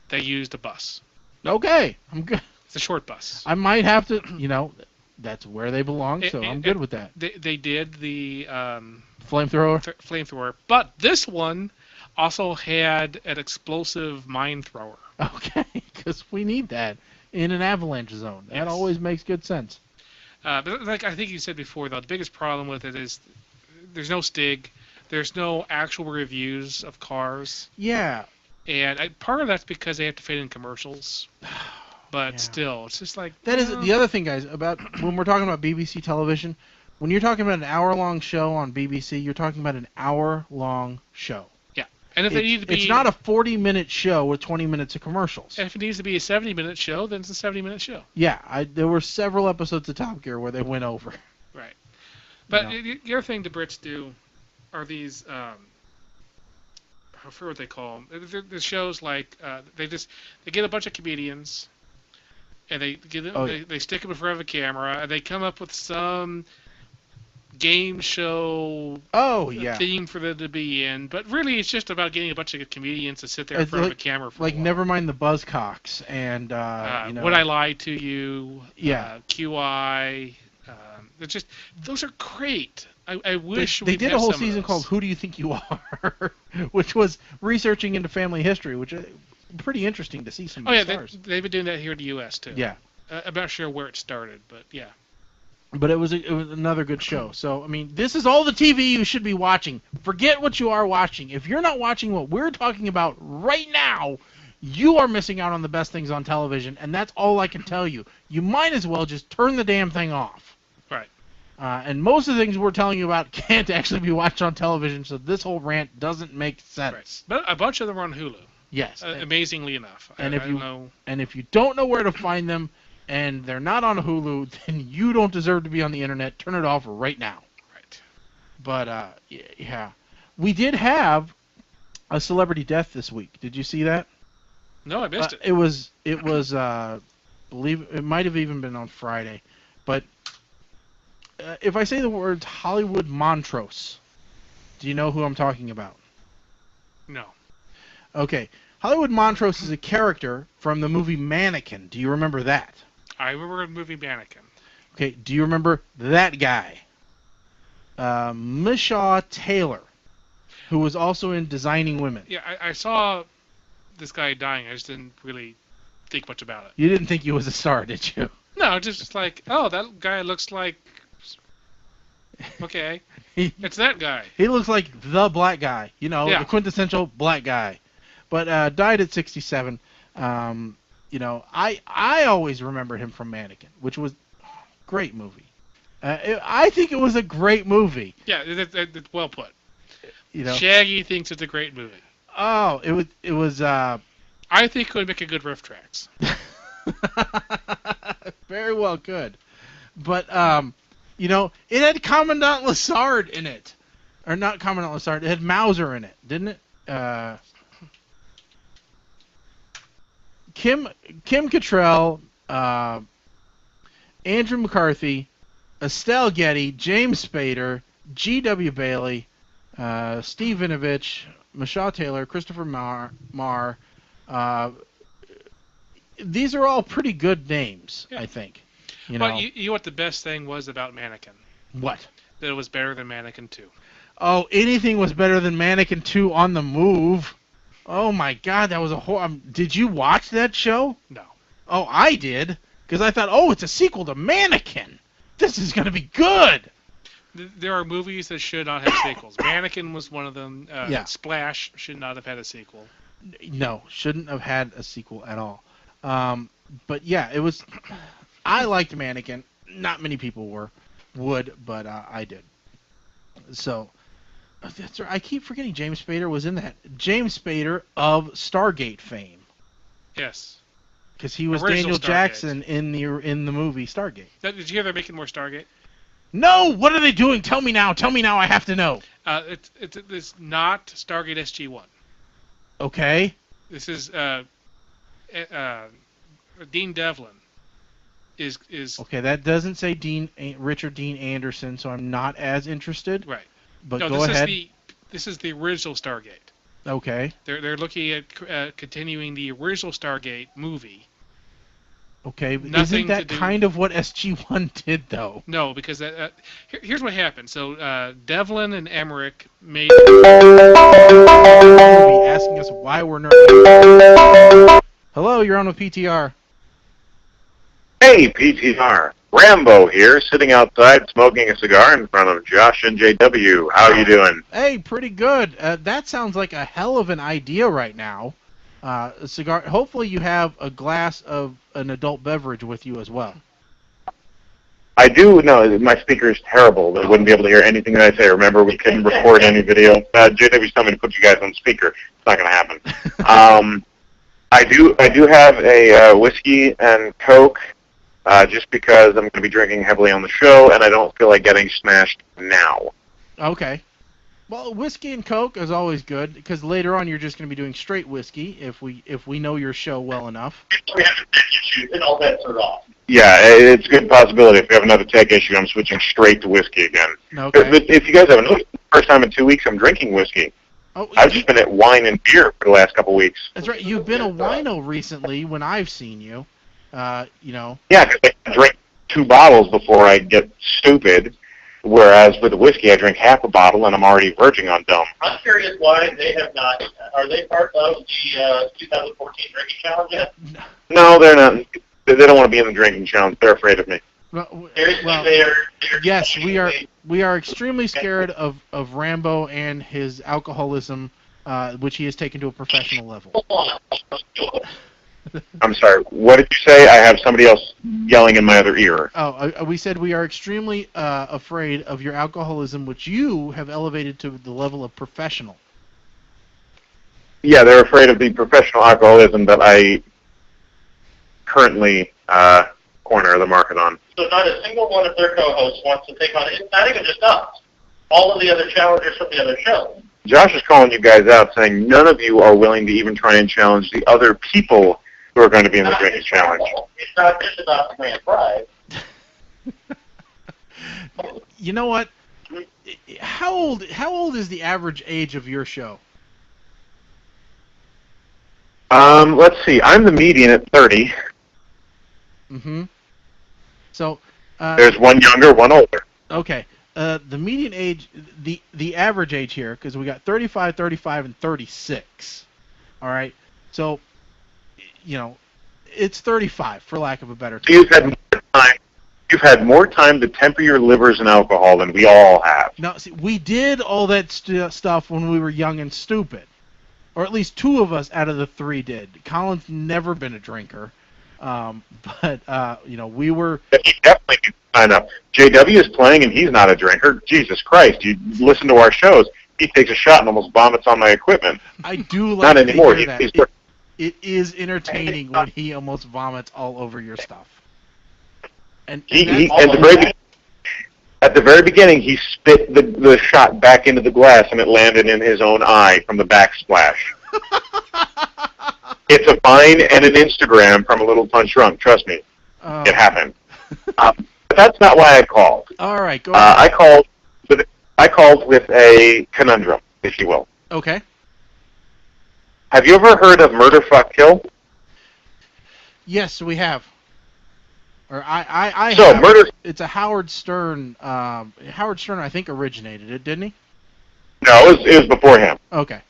Speaker 8: they used a bus.
Speaker 7: Okay, I'm good.
Speaker 8: It's a short bus.
Speaker 7: I might have to, that's where they belong, so I'm good with that.
Speaker 8: They did the
Speaker 7: Flamethrower?
Speaker 8: but this one also had an explosive mine thrower.
Speaker 7: Okay, because we need that in an avalanche zone. That
Speaker 8: Yes.
Speaker 7: always makes good sense.
Speaker 8: But like I think you said before, though, the biggest problem with it is there's no Stig, there's no actual reviews of cars,
Speaker 7: Yeah.
Speaker 8: and part of that's because they have to fit in commercials. But
Speaker 7: Yeah.
Speaker 8: still, it's just like
Speaker 7: That is the other thing, guys, about when we're talking about BBC television. When you're talking about an hour-long show on BBC, you're talking about an hour-long show.
Speaker 8: yeah. And if it needs to be,
Speaker 7: It's not a 40-minute show with 20 minutes of commercials.
Speaker 8: and if it needs to be a 70-minute show, then it's a 70-minute show.
Speaker 7: Yeah, there were several episodes of Top Gear where they went over.
Speaker 8: Right. But
Speaker 7: You
Speaker 8: the other thing the Brits do are these, I forget what they call them. There's shows like they get a bunch of comedians, and they stick them in front of a camera, and they come up with some game show theme for them to be in. But really, it's just about getting a bunch of comedians to sit there in front of a camera for
Speaker 7: like
Speaker 8: a while.
Speaker 7: Nevermind the Buzzcocks and
Speaker 8: Would I Lie to You?
Speaker 7: Yeah.
Speaker 8: QI. It's just those are great. I wish
Speaker 7: they
Speaker 8: we'd
Speaker 7: did
Speaker 8: have
Speaker 7: a whole
Speaker 8: some of
Speaker 7: season
Speaker 8: those.
Speaker 7: called Who Do You Think You Are, which was researching into family history, which is pretty interesting to see some
Speaker 8: Oh yeah,
Speaker 7: stars.
Speaker 8: they've been doing that here in the U.S. too.
Speaker 7: Yeah.
Speaker 8: I'm not sure where it started, but yeah.
Speaker 7: But it was another good show. So, I mean, this is all the TV you should be watching. Forget what you are watching. If you're not watching what we're talking about right now, you are missing out on the best things on television, and that's all I can tell you. You might as well just turn the damn thing off.
Speaker 8: Right.
Speaker 7: And most of the things we're telling you about can't actually be watched on television, so this whole rant doesn't make sense.
Speaker 8: Right. But a bunch of them are on Hulu.
Speaker 7: Yes.
Speaker 8: Amazingly enough.
Speaker 7: And
Speaker 8: I
Speaker 7: if you
Speaker 8: don't know.
Speaker 7: And if you don't know where to find them, and they're not on Hulu, then you don't deserve to be on the internet. Turn it off right now.
Speaker 8: Right.
Speaker 7: But yeah, we did have a celebrity death this week. Did you see that?
Speaker 8: No, I missed it.
Speaker 7: It was believe it might have even been on Friday, but if I say the words Hollywood Montrose, do you know who I'm talking about?
Speaker 8: No.
Speaker 7: Okay, Hollywood Montrose is a character from the movie Mannequin. Do you remember that?
Speaker 8: I remember the movie Mannequin.
Speaker 7: Okay, do you remember that guy? Mishaw Taylor, who was also in Designing Women.
Speaker 8: Yeah, I saw this guy dying. I just didn't really think much about it.
Speaker 7: You didn't think he was a star, did you?
Speaker 8: No, just like, oh, that guy looks like. Okay, it's that guy.
Speaker 7: He looks like the black guy,
Speaker 8: Yeah.
Speaker 7: the quintessential black guy. But died at 67. I always remember him from Mannequin, which was a great movie. I think it was a great movie.
Speaker 8: Yeah, it's well put.
Speaker 7: You know.
Speaker 8: Shaggy thinks it's a great movie.
Speaker 7: Oh, it was.
Speaker 8: I think it would make a good riff tracks.
Speaker 7: Very well could. But it had Commandant Lassard in it. Or not Commandant Lassard, it had Mauser in it, didn't it? Kim Cattrall, Andrew McCarthy, Estelle Getty, James Spader, G.W. Bailey, Steve Vinovich, Mishaw Taylor, Christopher Marr. These are all pretty good names,
Speaker 8: Yeah.
Speaker 7: I think.
Speaker 8: But you know what the best thing was about Mannequin?
Speaker 7: What?
Speaker 8: That it was better than Mannequin 2.
Speaker 7: Oh, anything was better than Mannequin 2 on the move. Oh my God, that was a whole. Did you watch that show?
Speaker 8: No.
Speaker 7: Oh, I did, because I thought, it's a sequel to Mannequin. This is gonna be good.
Speaker 8: There are movies that should not have sequels. Mannequin was one of them.
Speaker 7: Yeah.
Speaker 8: Splash should not have had a sequel.
Speaker 7: No, shouldn't have had a sequel at all. But yeah, it was. I liked Mannequin. Not many people would, but I did. So. That's right. I keep forgetting James Spader was in that. James Spader of Stargate fame.
Speaker 8: Yes.
Speaker 7: Because he was
Speaker 8: Original
Speaker 7: Daniel
Speaker 8: Stargate.
Speaker 7: Jackson in the movie Stargate.
Speaker 8: Did you hear they're making more Stargate?
Speaker 7: No! What are they doing? Tell me now. Tell me now. I have to know.
Speaker 8: It's not Stargate SG-1.
Speaker 7: Okay.
Speaker 8: This is Dean Devlin is
Speaker 7: Okay, that doesn't say Richard Dean Anderson, so I'm not as interested.
Speaker 8: right.
Speaker 7: But
Speaker 8: No,
Speaker 7: go ahead.
Speaker 8: This is the original Stargate.
Speaker 7: Okay.
Speaker 8: They're looking at continuing the original Stargate movie.
Speaker 7: Okay.
Speaker 8: Nothing
Speaker 7: Isn't that
Speaker 8: to do-
Speaker 7: kind of what SG-1 did, though?
Speaker 8: No, because here's what happened. So Devlin and Emmerich made.
Speaker 7: Movie asking us why we're nerds. Hello, you're on with PTR.
Speaker 3: Hey, PTR. Rambo here, sitting outside smoking a cigar in front of Josh and JW. How you doing?
Speaker 7: Hey, pretty good. That sounds like a hell of an idea right now. A cigar. Hopefully, you have a glass of an adult beverage with you as well.
Speaker 3: I do know my speaker is terrible. They wouldn't be able to hear anything that I say. Remember, we couldn't record any video. JW's telling me to put you guys on speaker. It's not going to happen. I do have a whiskey and Coke. Just because I'm going to be drinking heavily on the show, and I don't feel like getting smashed now.
Speaker 7: Okay. Well, whiskey and Coke is always good, because later on you're just going to be doing straight whiskey if we know your show well enough.
Speaker 3: And all bets are off. Yeah, it's a good possibility. If we have another tech issue, I'm switching straight to whiskey again.
Speaker 7: Okay.
Speaker 3: If you guys haven't noticed, the first time in 2 weeks I'm drinking whiskey.
Speaker 7: Oh,
Speaker 3: I've just been at wine and beer for the last couple weeks.
Speaker 7: That's right. You've been a wino recently when I've seen you. You know.
Speaker 3: Yeah, because I drink 2 bottles before I get stupid, whereas with the whiskey I drink half a bottle and I'm already verging on dumb.
Speaker 9: I'm curious why they have not. Are they part of the 2014 drinking challenge yet?
Speaker 3: No, they're not. They don't want to be in the drinking challenge. They're afraid of me.
Speaker 7: Well,
Speaker 9: They're
Speaker 7: yes, we are extremely scared of Rambo and his alcoholism, which he has taken to a professional level.
Speaker 3: I'm sorry, what did you say? I have somebody else yelling in my other ear.
Speaker 7: Oh, we said we are extremely afraid of your alcoholism, which you have elevated to the level of professional.
Speaker 3: Yeah, they're afraid of the professional alcoholism that I currently corner the market on.
Speaker 9: So not a single one of their co-hosts wants to take on it. Not even just us. All of the other challengers from the other shows.
Speaker 3: Josh is calling you guys out, saying none of you are willing to even try and challenge the other people who are going to be in the drinking challenge.
Speaker 9: It's not just about the grand prize.
Speaker 7: You know what? How old is the average age of your show?
Speaker 3: Let's see. I'm the median at 30.
Speaker 7: Mm-hmm. So
Speaker 3: there's one younger, one older.
Speaker 7: Okay. The median age, the average age here, because we got 35, 35, and 36. All right. So, you know, it's 35 for lack of a better term.
Speaker 3: You've had more time to temper your livers and alcohol than we all have.
Speaker 7: Now, see, we did all that stuff when we were young and stupid, or at least 2 of us out of the 3 did. Colin's never been a drinker, but you know, we were.
Speaker 3: He definitely needs to sign up. JW is playing, and he's not a drinker. Jesus Christ! You listen to our shows. He takes a shot and almost vomits on my equipment.
Speaker 7: I do like
Speaker 3: not
Speaker 7: to
Speaker 3: anymore.
Speaker 7: hear that. It is entertaining when he almost vomits all over your stuff. And at the very beginning, he spit the shot back into the glass, and it landed in his own eye from the backsplash. It's a Vine and an Instagram from a little punch drunk. Trust me, it happened. But that's not why I called. All right, go ahead.
Speaker 3: I called with a conundrum, if you will.
Speaker 7: Okay.
Speaker 3: Have you ever heard of Murder, Fuck, Kill?
Speaker 7: Yes, we have. Or I
Speaker 3: so
Speaker 7: have.
Speaker 3: Murder.
Speaker 7: It's a Howard Stern. Howard Stern, I think, originated it, didn't he?
Speaker 3: No, it was before him.
Speaker 7: Okay.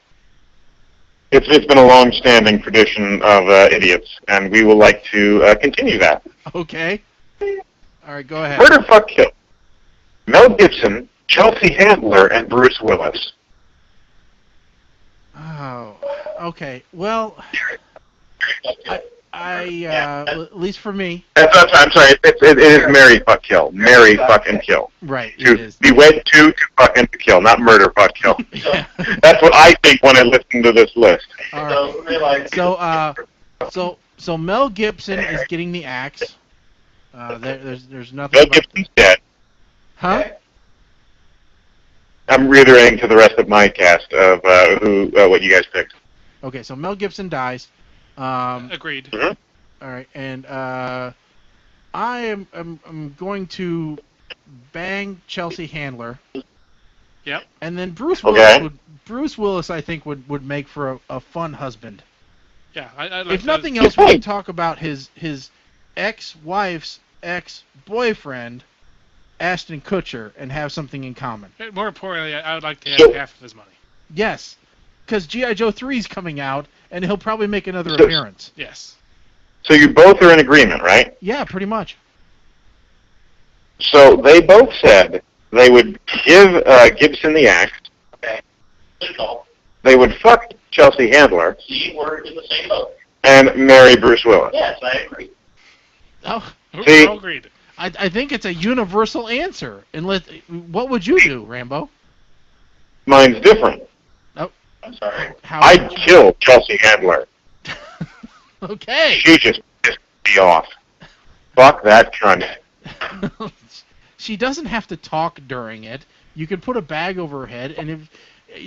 Speaker 3: It's been a long-standing tradition of idiots, and we would like to continue that.
Speaker 7: Okay. All right, go ahead.
Speaker 3: Murder, Fuck, Kill. Mel Gibson, Chelsea Handler, and Bruce Willis.
Speaker 7: Oh, okay. Well, at least for me.
Speaker 3: I'm sorry. It is Marry, Fuck, Kill. Marry, fucking kill.
Speaker 7: Right.
Speaker 3: To
Speaker 7: it is.
Speaker 3: be wed to fucking to kill, not murder, fuck, kill.
Speaker 7: Yeah.
Speaker 3: That's what I think when I listen to this list.
Speaker 7: All right. So Mel Gibson is getting the axe. There's nothing.
Speaker 3: Mel Gibson's dead.
Speaker 7: Huh?
Speaker 3: I'm reiterating to the rest of my cast of what you guys picked.
Speaker 7: Okay, so Mel Gibson dies.
Speaker 8: Agreed.
Speaker 3: Mm-hmm.
Speaker 7: All right, and I'm going to bang Chelsea Handler.
Speaker 8: Yep.
Speaker 7: And then Bruce Willis I think would make for a fun husband.
Speaker 8: Yeah, I like
Speaker 7: if nothing else, we could talk about his ex-wife's ex-boyfriend, Ashton Kutcher, and have something in common.
Speaker 8: More importantly, I would like to have half of his money.
Speaker 7: Yes, because G.I. Joe 3 is coming out, and he'll probably make another appearance.
Speaker 8: Yes.
Speaker 3: So you both are in agreement, right?
Speaker 7: Yeah, pretty much.
Speaker 3: So they both said they would give Gibson the axe.
Speaker 9: Okay.
Speaker 3: They would fuck Chelsea Handler.
Speaker 9: See, we're in the same boat.
Speaker 3: And marry Bruce Willis.
Speaker 9: Yes, I agree.
Speaker 7: Oh,
Speaker 3: See,
Speaker 8: we're all agreed.
Speaker 7: I think it's a universal answer. Unless, what would you do, Rambo?
Speaker 3: Mine's different.
Speaker 7: Oh,
Speaker 9: I'm sorry.
Speaker 3: I'd kill Chelsea Handler.
Speaker 7: Okay.
Speaker 3: She just pissed me off. Fuck that cunt.
Speaker 7: She doesn't have to talk during it. You could put a bag over her head, and if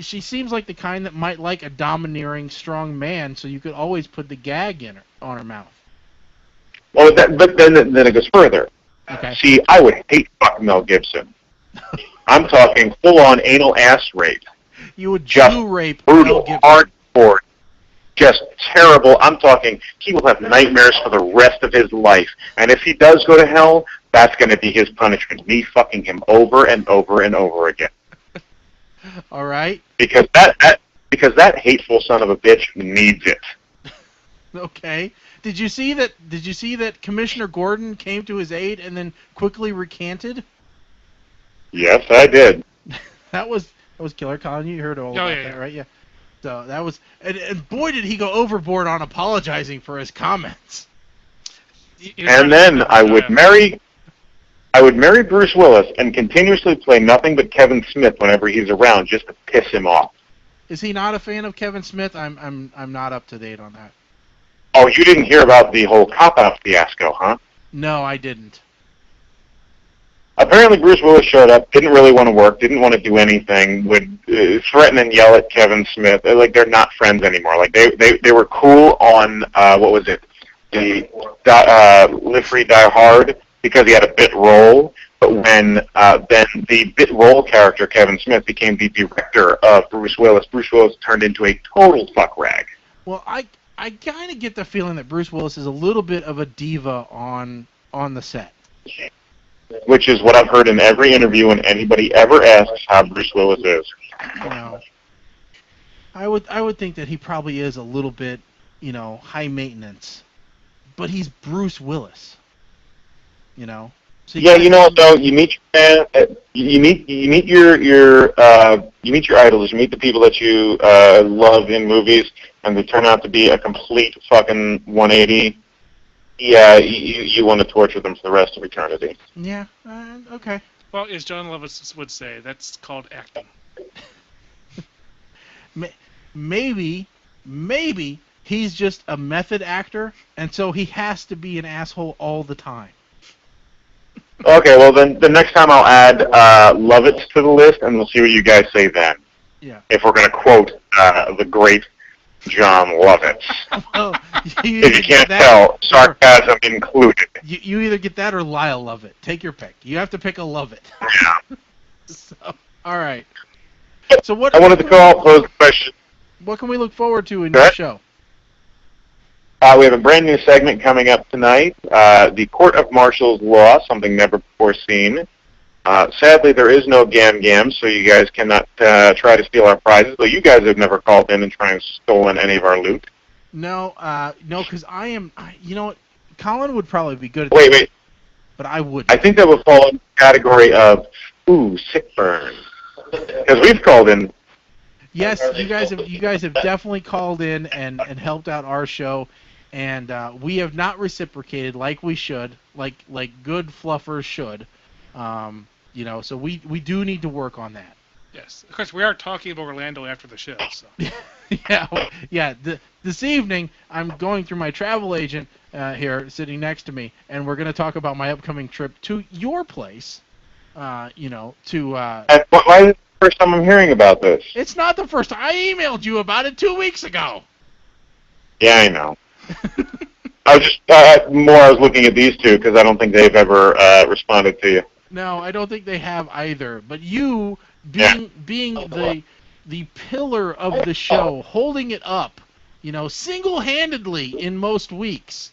Speaker 7: she seems like the kind that might like a domineering, strong man, so you could always put the gag on her mouth.
Speaker 3: Well, but then it goes further.
Speaker 7: Okay.
Speaker 3: See, I would hate fuck Mel Gibson. I'm talking full-on anal ass rape.
Speaker 7: You would
Speaker 3: just
Speaker 7: Jew rape Mel
Speaker 3: brutal,
Speaker 7: Gibson.
Speaker 3: hardcore, just terrible. I'm talking he will have nightmares for the rest of his life. And if he does go to hell, that's going to be his punishment. Me fucking him over and over and over again.
Speaker 7: All right.
Speaker 3: Because that hateful son of a bitch needs it.
Speaker 7: Okay. Did you see that Commissioner Gordon came to his aid and then quickly recanted?
Speaker 3: Yes, I did.
Speaker 7: That was killer, Colin. You heard all about that, right? Yeah. So that was, and boy, did he go overboard on apologizing for his comments.
Speaker 3: And then I would marry Bruce Willis and continuously play nothing but Kevin Smith whenever he's around, just to piss him off.
Speaker 7: Is he not a fan of Kevin Smith? I'm not up to date on that.
Speaker 3: Oh, you didn't hear about the whole cop-out fiasco, huh?
Speaker 7: No, I didn't.
Speaker 3: Apparently Bruce Willis showed up, didn't really want to work, didn't want to do anything, would threaten and yell at Kevin Smith. Like, they're not friends anymore. Like, they were cool on, what was it, the Live Free, Die Hard, because he had a bit role. But when then the bit role character, Kevin Smith, became the director of Bruce Willis turned into a total fuck rag.
Speaker 7: Well, I kind of get the feeling that Bruce Willis is a little bit of a diva on the set.
Speaker 3: Which is what I've heard in every interview when anybody ever asks how Bruce Willis is.
Speaker 7: You know, I would think that he probably is a little bit, high maintenance, but he's Bruce Willis. So
Speaker 3: yeah, so you meet your you meet your idols, you meet the people that you love in movies, and they turn out to be a complete fucking 180. Yeah, you want to torture them for the rest of eternity.
Speaker 7: Yeah, okay.
Speaker 8: Well, as John Lovitz would say, that's called acting.
Speaker 7: Maybe he's just a method actor, and so he has to be an asshole all the time.
Speaker 3: Okay, well then the next time I'll add Lovitz to the list, and we'll see what you guys say then.
Speaker 7: Yeah.
Speaker 3: If we're going to quote the great John Lovitz.
Speaker 7: Well,
Speaker 3: if you can't tell, sarcasm included.
Speaker 7: You either get that or Lyle Lovett. Take your pick. You have to pick a Lovett.
Speaker 3: Yeah.
Speaker 7: So, all right. So what?
Speaker 3: I wanted to pose the question.
Speaker 7: What can we look forward to in your show?
Speaker 3: We have a brand new segment coming up tonight. The Court of Martial's Law, something never before seen. Sadly, there is no gam, so you guys cannot try to steal our prizes. But you guys have never called in and tried and stolen any of our loot.
Speaker 7: No, because I am. You know what? Colin would probably be good at
Speaker 3: Wait,
Speaker 7: that.
Speaker 3: wait.
Speaker 7: But I wouldn't.
Speaker 3: I think that would fall in the category of, sick burn. Because we've called in.
Speaker 7: Yes, you guys have definitely called in and helped out our show, and we have not reciprocated like we should, like good fluffers should. So we do need to work on that.
Speaker 8: Yes, of course we are talking about Orlando after the show. So.
Speaker 7: yeah. This evening I'm going through my travel agent here, sitting next to me, and we're going to talk about my upcoming trip to your place.
Speaker 3: Why is it the first time I'm hearing about this?
Speaker 7: It's not the first time. I emailed you about it 2 weeks ago.
Speaker 3: Yeah, I know. I was just I was looking at these two because I don't think they've ever responded to you.
Speaker 7: No, I don't think they have either. But you, being the pillar of the show, holding it up, single-handedly in most weeks,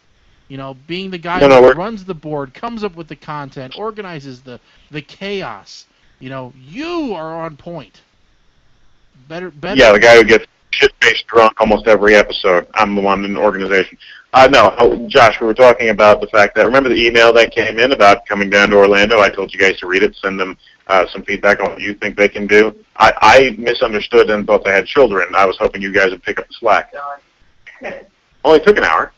Speaker 7: being the guy who runs the board, comes up with the content, organizes the chaos. You are on point. Better.
Speaker 3: Yeah, the guy who gets shit-faced drunk almost every episode. I'm the one in the organization. No, Josh, we were talking about the fact that, remember the email that came in about coming down to Orlando? I told you guys to read it, send them some feedback on what you think they can do. I misunderstood and thought they had children. I was hoping you guys would pick up the slack. Only took an hour.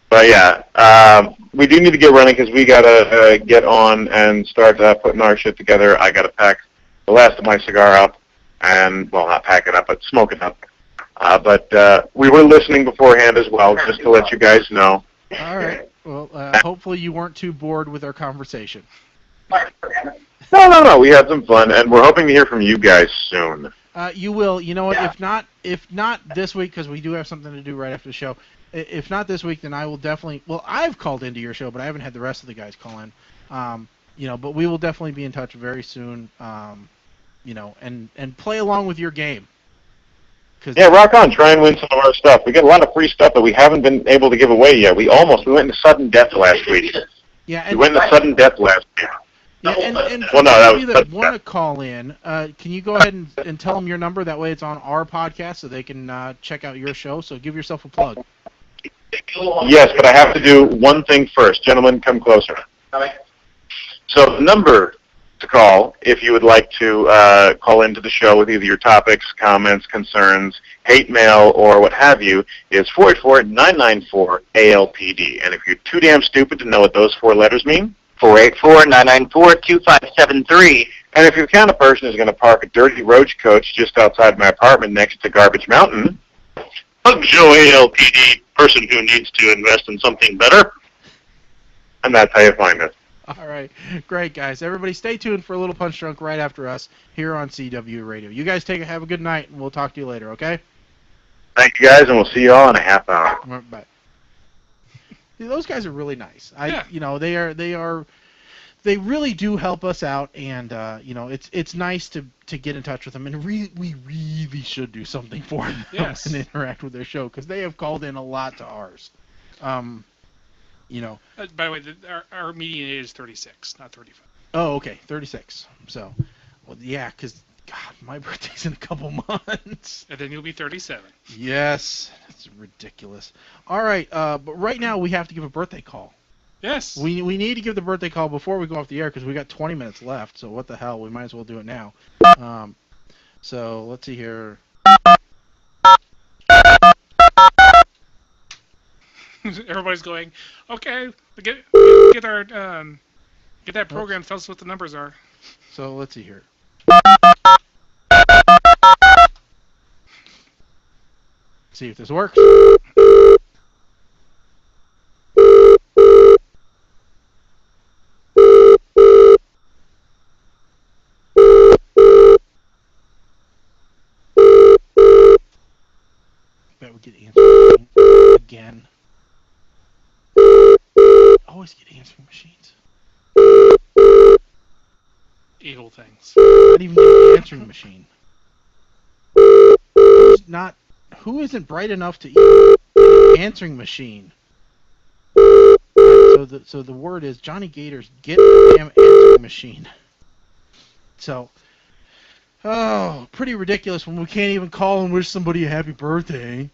Speaker 3: But yeah, we do need to get running because we got to get on and start putting our shit together. I got to pack the last of my cigar up and, well, not pack it up, but smoke it up. But we were listening beforehand as well, just to let you guys know.
Speaker 7: All right. Well, hopefully you weren't too bored with our conversation.
Speaker 3: No. We had some fun, and we're hoping to hear from you guys soon.
Speaker 7: You will. You know what? If not this week, because we do have something to do right after the show. If not this week, then I will definitely. Well, I've called into your show, but I haven't had the rest of the guys call in. But we will definitely be in touch very soon. And play along with your game.
Speaker 3: Yeah, rock on. Try and win some of our stuff. We get a lot of free stuff that we haven't been able to give away yet. We went into sudden death last week.
Speaker 7: Yeah,
Speaker 3: we went into sudden death last week.
Speaker 7: Yeah, and
Speaker 3: well, no,
Speaker 7: that was that want to call in. Can you go ahead and tell them your number? That way, it's on our podcast, so they can check out your show. So give yourself a plug.
Speaker 3: Yes, but I have to do one thing first. Gentlemen, come closer. So the number to call, if you would like to call into the show with either your topics, comments, concerns, hate mail, or what have you, is 484-994-ALPD. And if you're too damn stupid to know what those four letters mean, 484-994-2573. And if you're the kind of person who's going to park a dirty roach coach just outside my apartment next to Garbage Mountain, Bug Show ALPD, person who needs to invest in something better. And that's how you find us.
Speaker 7: All right. Great, guys. Everybody stay tuned for a little Punch Drunk right after us here on CW Radio. You guys have a good night, and we'll talk to you later, okay?
Speaker 3: Thank you, guys, and we'll see you all in a half hour.
Speaker 7: Bye. Those guys are really nice. They really do help us out, and it's nice to get in touch with them, and we really should do something for them and interact with their show, because they have called in a lot to ours.
Speaker 8: By the way, our median age is 36, not 35.
Speaker 7: Oh, okay, 36. So, well, yeah, because, God, my birthday's in a couple months.
Speaker 8: And then you'll be 37.
Speaker 7: Yes, it's ridiculous. All right, but right now we have to give a birthday call.
Speaker 8: Yes.
Speaker 7: We need to give the birthday call before we go off the air because we got 20 minutes left, so what the hell, we might as well do it now. So, let's see here.
Speaker 8: Everybody's going, okay, get our get that program. Tell us what the numbers are.
Speaker 7: So let's see here. See if this works. Bet we get answering again. Always get answering machines.
Speaker 8: Evil things.
Speaker 7: Not even get an answering machine. Who isn't bright enough to even get an answering machine? So the word is Johnny Gators, get a damn answering machine. So, pretty ridiculous when we can't even call and wish somebody a happy birthday.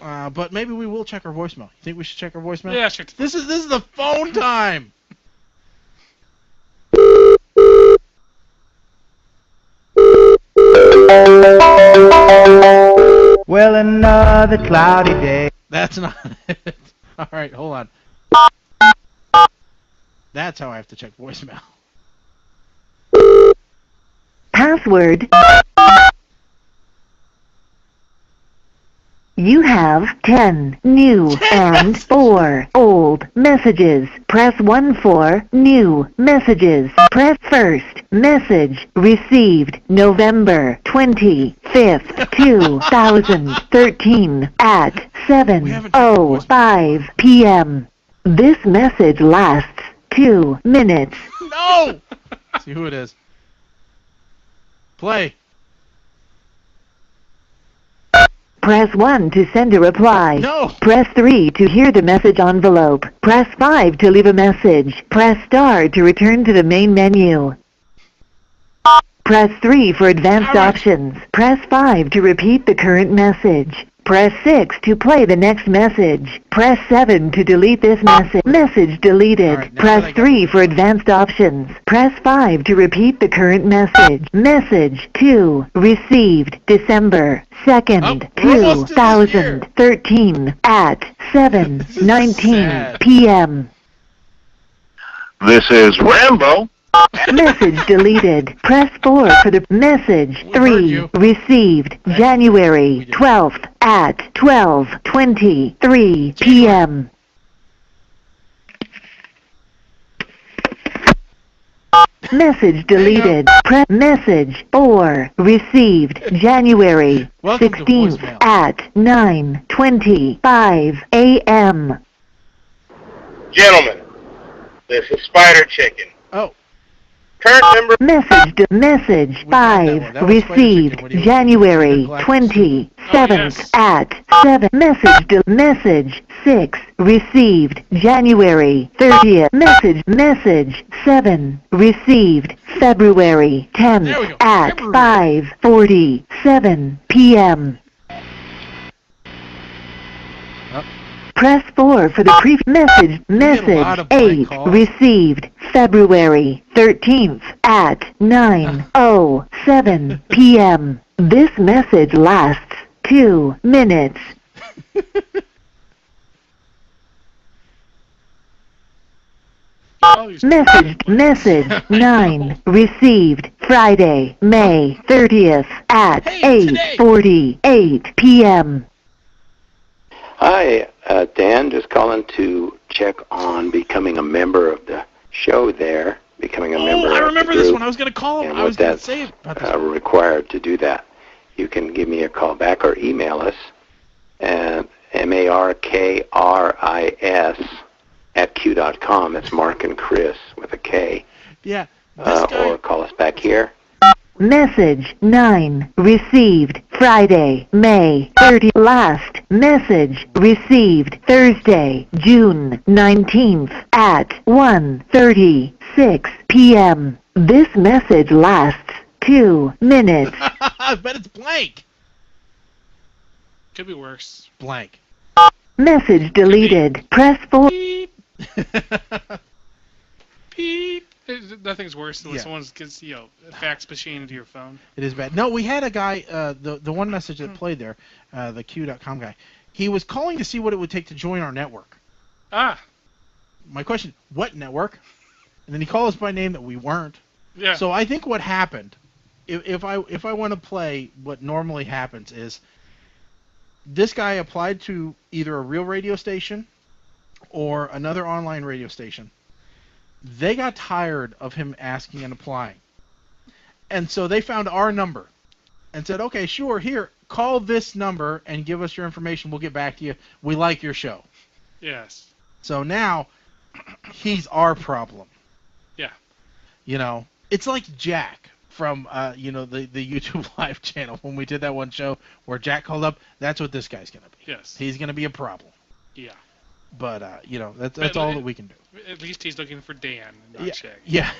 Speaker 7: But maybe we will check our voicemail. You think we should check our voicemail?
Speaker 8: Yeah, check.
Speaker 7: This is the phone time.
Speaker 10: Well, another cloudy day.
Speaker 7: That's not it. All right, hold on. That's how I have to check voicemail.
Speaker 2: Password. You have 10 new and 4 old messages. Press 1 for new messages. Press first message received November 25th, 2013 at 7:05 p.m. This message lasts 2 minutes.
Speaker 7: No! See who it is. Play.
Speaker 2: Press 1 to send a reply.
Speaker 7: No!
Speaker 2: Press 3 to hear the message envelope. Press 5 to leave a message. Press star to return to the main menu. Press 3 for advanced options. Press 5 to repeat the current message. Press 6 to play the next message. Press 7 to delete this message. Message deleted.
Speaker 7: Right,
Speaker 2: Press 3 for advanced options. Press 5 to repeat the current message. Message 2 received December 2nd, 2013 at 7:19 p.m.
Speaker 3: This is Rambo.
Speaker 2: Message deleted. Press 4 for the message 3 received January 12th at 12:23 p.m. Message deleted. Press message 4 received January 16th at 9:25 a.m.
Speaker 9: Gentlemen, this is Spider Chicken.
Speaker 7: Oh.
Speaker 9: Current member.
Speaker 2: Message 5 received January 27th at 7. Message 6 received January 30th. Message 7 received February 10th at 5:47 p.m. Press 4 for the previous message. Message 8 received February 13th at 9:07 p.m. This message lasts 2 minutes. Message 9 received Friday, May 30th at 8:48 p.m.
Speaker 11: Hi, Dan. Just calling to check on becoming a member of the show there. Becoming a member of the group.
Speaker 7: I remember this one. I was going to call him.
Speaker 11: And
Speaker 7: I was going to say
Speaker 11: about this. Required to do that. You can give me a call back or email us at markris@q.com. It's Mark and Chris with a K.
Speaker 7: Yeah.
Speaker 11: Or call us back here.
Speaker 2: Message 9 received Friday, May 30th. Last message received Thursday, June 19th at 1:36 p.m. This message lasts 2 minutes.
Speaker 7: I bet it's blank.
Speaker 8: Could be worse.
Speaker 7: Blank.
Speaker 2: Message deleted. Press 4.
Speaker 8: Beep. Beep. Nothing's worse than when someone gets, a fax machine into your phone.
Speaker 7: It is bad. No, we had a guy, the one message that played there, the Q.com guy. He was calling to see what it would take to join our network.
Speaker 8: Ah.
Speaker 7: My question, what network? And then he called us by name that we weren't.
Speaker 8: Yeah.
Speaker 7: So I think what happened, if I want to play, what normally happens is this guy applied to either a real radio station or another online radio station. They got tired of him asking and applying. And so they found our number and said, okay, sure, here, call this number and give us your information. We'll get back to you. We like your show.
Speaker 8: Yes.
Speaker 7: So now he's our problem.
Speaker 8: Yeah.
Speaker 7: It's like Jack from, the YouTube live channel when we did that one show where Jack called up. That's what this guy's going to be.
Speaker 8: Yes.
Speaker 7: He's going to be a problem.
Speaker 8: Yeah.
Speaker 7: But, that's all that we can do.
Speaker 8: At least he's looking for Dan, not Shaggy.
Speaker 7: Yeah.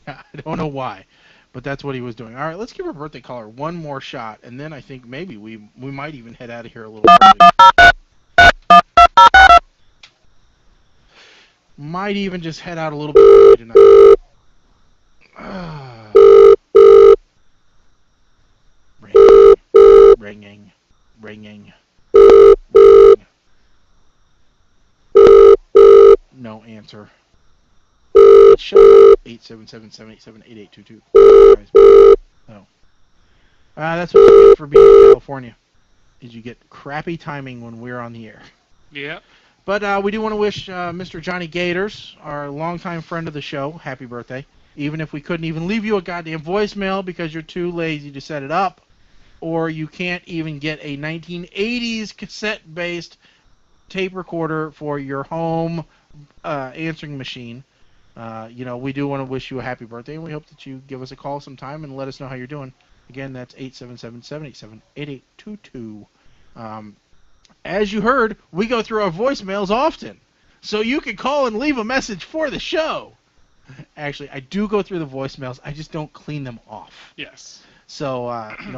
Speaker 7: I don't know why, but that's what he was doing. All right, let's give our birthday caller one more shot, and then I think maybe we might even head out of here a little early. Might even just head out a little bit early tonight. Ringing. No answer. It's shut. 877-787-8822. Oh. That's what you get for being in California. is you get crappy timing when we're on the air.
Speaker 8: Yeah.
Speaker 7: But we do want to wish Mr. Johnny Gators, our longtime friend of the show, happy birthday. Even if we couldn't even leave you a goddamn voicemail because you're too lazy to set it up, or you can't even get a 1980s cassette-based tape recorder for your home answering machine. We do want to wish you a happy birthday, and we hope that you give us a call sometime and let us know how you're doing. Again, that's 877-787-8822. As you heard, we go through our voicemails often, so you can call and leave a message for the show. Actually, I do go through the voicemails. I just don't clean them off.
Speaker 8: Yes.
Speaker 7: So,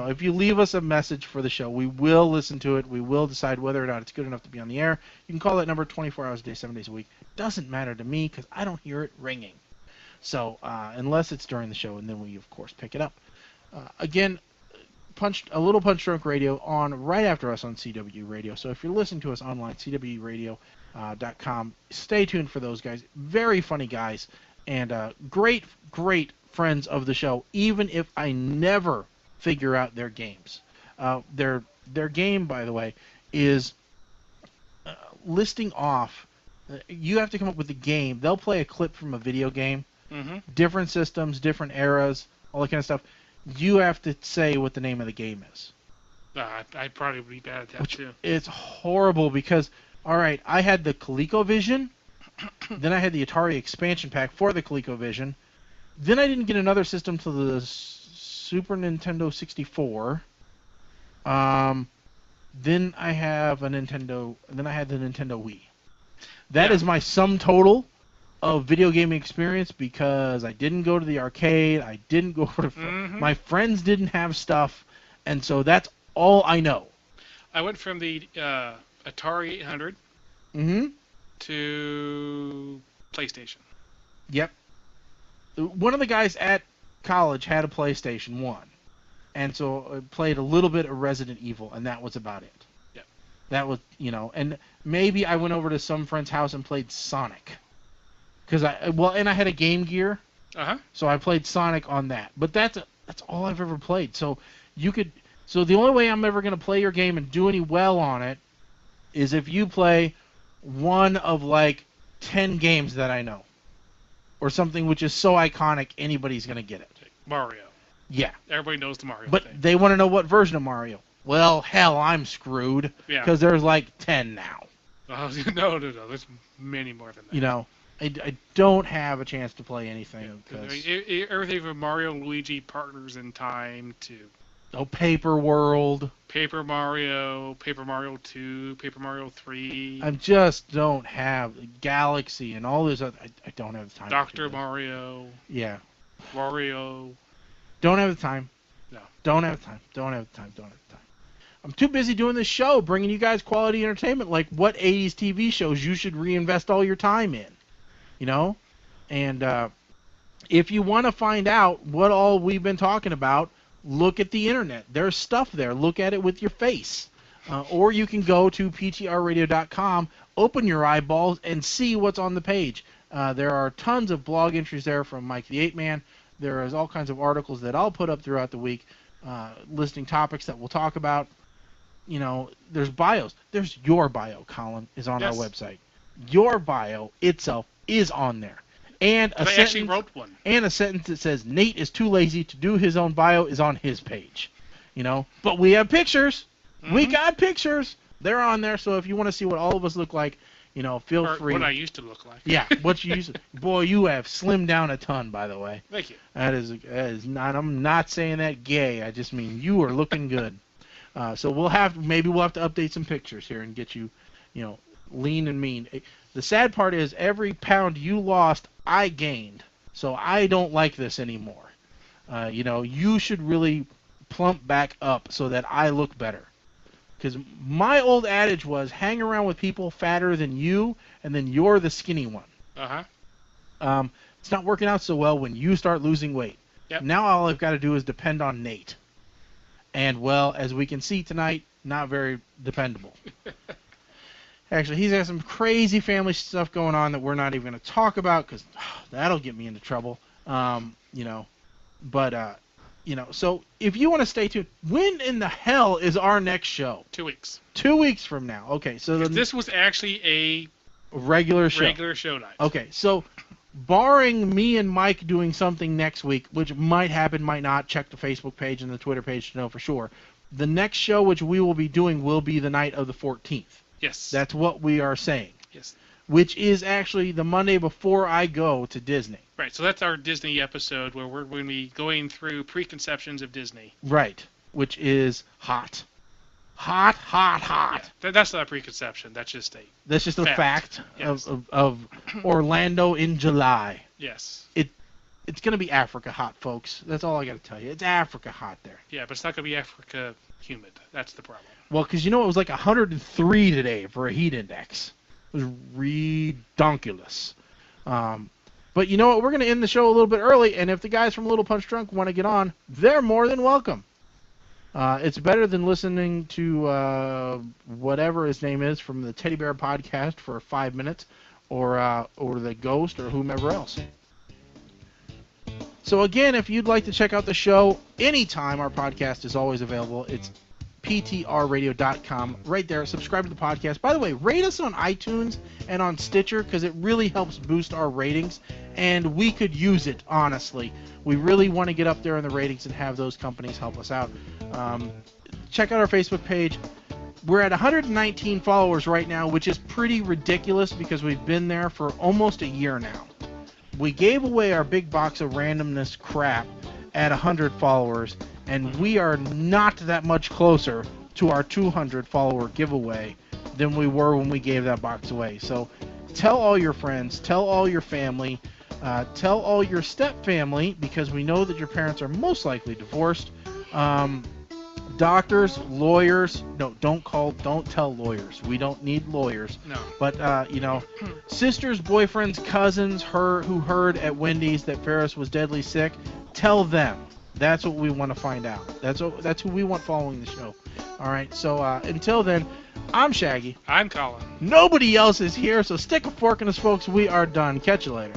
Speaker 7: if you leave us a message for the show, we will listen to it. We will decide whether or not it's good enough to be on the air. You can call that number 24 hours a day, 7 days a week. Doesn't matter to me because I don't hear it ringing. So, unless it's during the show, and then we, of course, pick it up. Again, a little Punch Drunk Radio on right after us on CW Radio. So if you're listening to us online, cwradio.com, stay tuned for those guys. Very funny guys and great friends of the show, even if I never figure out their games. Their game, by the way, is listing off. You have to come up with the game. They'll play a clip from a video game, different systems, different eras, all that kind of stuff. You have to say what the name of the game is.
Speaker 8: I'd probably be bad at that, too.
Speaker 7: It's horrible because, all right, I had the ColecoVision, then I had the Atari expansion pack for the ColecoVision, then I didn't get another system to the Super Nintendo 64, then I have a Nintendo, and then I had the Nintendo Wii. That is my sum total of video gaming experience because I didn't go to the arcade, I didn't go to my friends didn't have stuff, and so that's all I know.
Speaker 8: I went from the Atari 800 to PlayStation.
Speaker 7: Yep. One of the guys at college had a PlayStation 1, and so I played a little bit of Resident Evil, and that was about it.
Speaker 8: Yep.
Speaker 7: That was, and maybe I went over to some friend's house and played Sonic. And I had a Game Gear, so I played Sonic on that. But that's all I've ever played. So the only way I'm ever going to play your game and do any well on it is if you play one of like 10 games that I know, or something which is so iconic anybody's going to get it.
Speaker 8: Mario.
Speaker 7: Yeah.
Speaker 8: Everybody knows the Mario.
Speaker 7: But
Speaker 8: thing.
Speaker 7: They want to know what version of Mario. Well, hell, I'm screwed because there's like 10 now.
Speaker 8: No. There's many more than that.
Speaker 7: I don't have a chance to play anything.
Speaker 8: Everything from Mario and Luigi Partners in Time to...
Speaker 7: Paper World.
Speaker 8: Paper Mario 2, Paper Mario 3.
Speaker 7: I just don't have Galaxy and all this other... I don't have the time.
Speaker 8: Dr. Mario.
Speaker 7: Yeah.
Speaker 8: Wario.
Speaker 7: Don't have the time.
Speaker 8: No.
Speaker 7: Don't have the time. I'm too busy doing this show, bringing you guys quality entertainment, like what 80s TV shows you should reinvest all your time in. And if you want to find out what all we've been talking about, look at the internet. There's stuff there. Look at it with your face. Or you can go to ptrradio.com, open your eyeballs, and see what's on the page. There are tons of blog entries there from Mike the 8-Man. There is all kinds of articles that I'll put up throughout the week listing topics that we'll talk about. There's bios. There's your bio, Colin, is on our website. Your bio itself is on there. And I
Speaker 8: actually wrote one.
Speaker 7: And a sentence that says Nate is too lazy to do his own bio is on his page. But we have pictures. We got pictures. They're on there. So if you want to see what all of us look like, feel free.
Speaker 8: What I used to look like.
Speaker 7: Yeah, what you used to. Boy, you have slimmed down a ton, by the way.
Speaker 8: Thank you.
Speaker 7: That is not. I'm not saying that gay. I just mean you are looking good. So we'll have to update some pictures here and get you, lean and mean. The sad part is every pound you lost, I gained. So I don't like this anymore. You should really plump back up so that I look better. Because my old adage was hang around with people fatter than you, and then you're the skinny one. It's not working out so well when you start losing weight.
Speaker 8: Yep.
Speaker 7: Now all I've got to do is depend on Nate. And, well, as we can see tonight, not very dependable. Actually, he's got some crazy family stuff going on that we're not even going to talk about because that'll get me into trouble. But So if you want to stay tuned, when in the hell is our next show?
Speaker 8: 2 weeks.
Speaker 7: 2 weeks from now. Okay, so
Speaker 8: this was actually a
Speaker 7: regular show.
Speaker 8: Regular show night.
Speaker 7: Okay, so barring me and Mike doing something next week, which might happen, might not, check the Facebook page and the Twitter page to know for sure. The next show which we will be doing will be the night of the 14th.
Speaker 8: Yes.
Speaker 7: That's what we are saying.
Speaker 8: Yes.
Speaker 7: Which is actually the Monday before I go to Disney.
Speaker 8: Right, so that's our Disney episode where we're going to be going through preconceptions of Disney.
Speaker 7: Right, which is hot. Hot.
Speaker 8: Yeah, that's not a preconception, that's just a
Speaker 7: fact
Speaker 8: yes.
Speaker 7: of Orlando in July.
Speaker 8: Yes.
Speaker 7: It's going to be Africa hot, folks. That's all I got to tell you. It's Africa hot there.
Speaker 8: Yeah, but it's not going to be Africa humid. That's the problem.
Speaker 7: Well, because it was like 103 today for a heat index. It was redonkulous. But you know what? We're going to end the show a little bit early, and if the guys from Little Punch Drunk want to get on, they're more than welcome. It's better than listening to whatever his name is from the Teddy Bear podcast for 5 minutes, or the Ghost, or whomever else. So again, if you'd like to check out the show anytime, our podcast is always available. It's ptrradio.com. Right there, subscribe to the podcast. By the way, rate us on iTunes and on Stitcher, because it really helps boost our ratings, and we could use it, honestly. We really want to get up there in the ratings and have those companies help us out. Check out our Facebook page. We're at 119 followers right now, which is pretty ridiculous because we've been there for almost a year now. We gave away our big box of randomness crap at 100 followers, and we are not that much closer to our 200 follower giveaway than we were when we gave that box away. So tell all your friends, tell all your family, tell all your step family, because we know that your parents are most likely divorced. Doctors, lawyers, no, don't tell lawyers. We don't need lawyers.
Speaker 8: No.
Speaker 7: But, sisters, boyfriends, cousins who heard at Wendy's that Ferris was deadly sick, tell them. That's what we want to find out. That's who we want following the show. All right, so until then, I'm Shaggy.
Speaker 8: I'm Colin.
Speaker 7: Nobody else is here, so stick a fork in us, folks. We are done. Catch you later.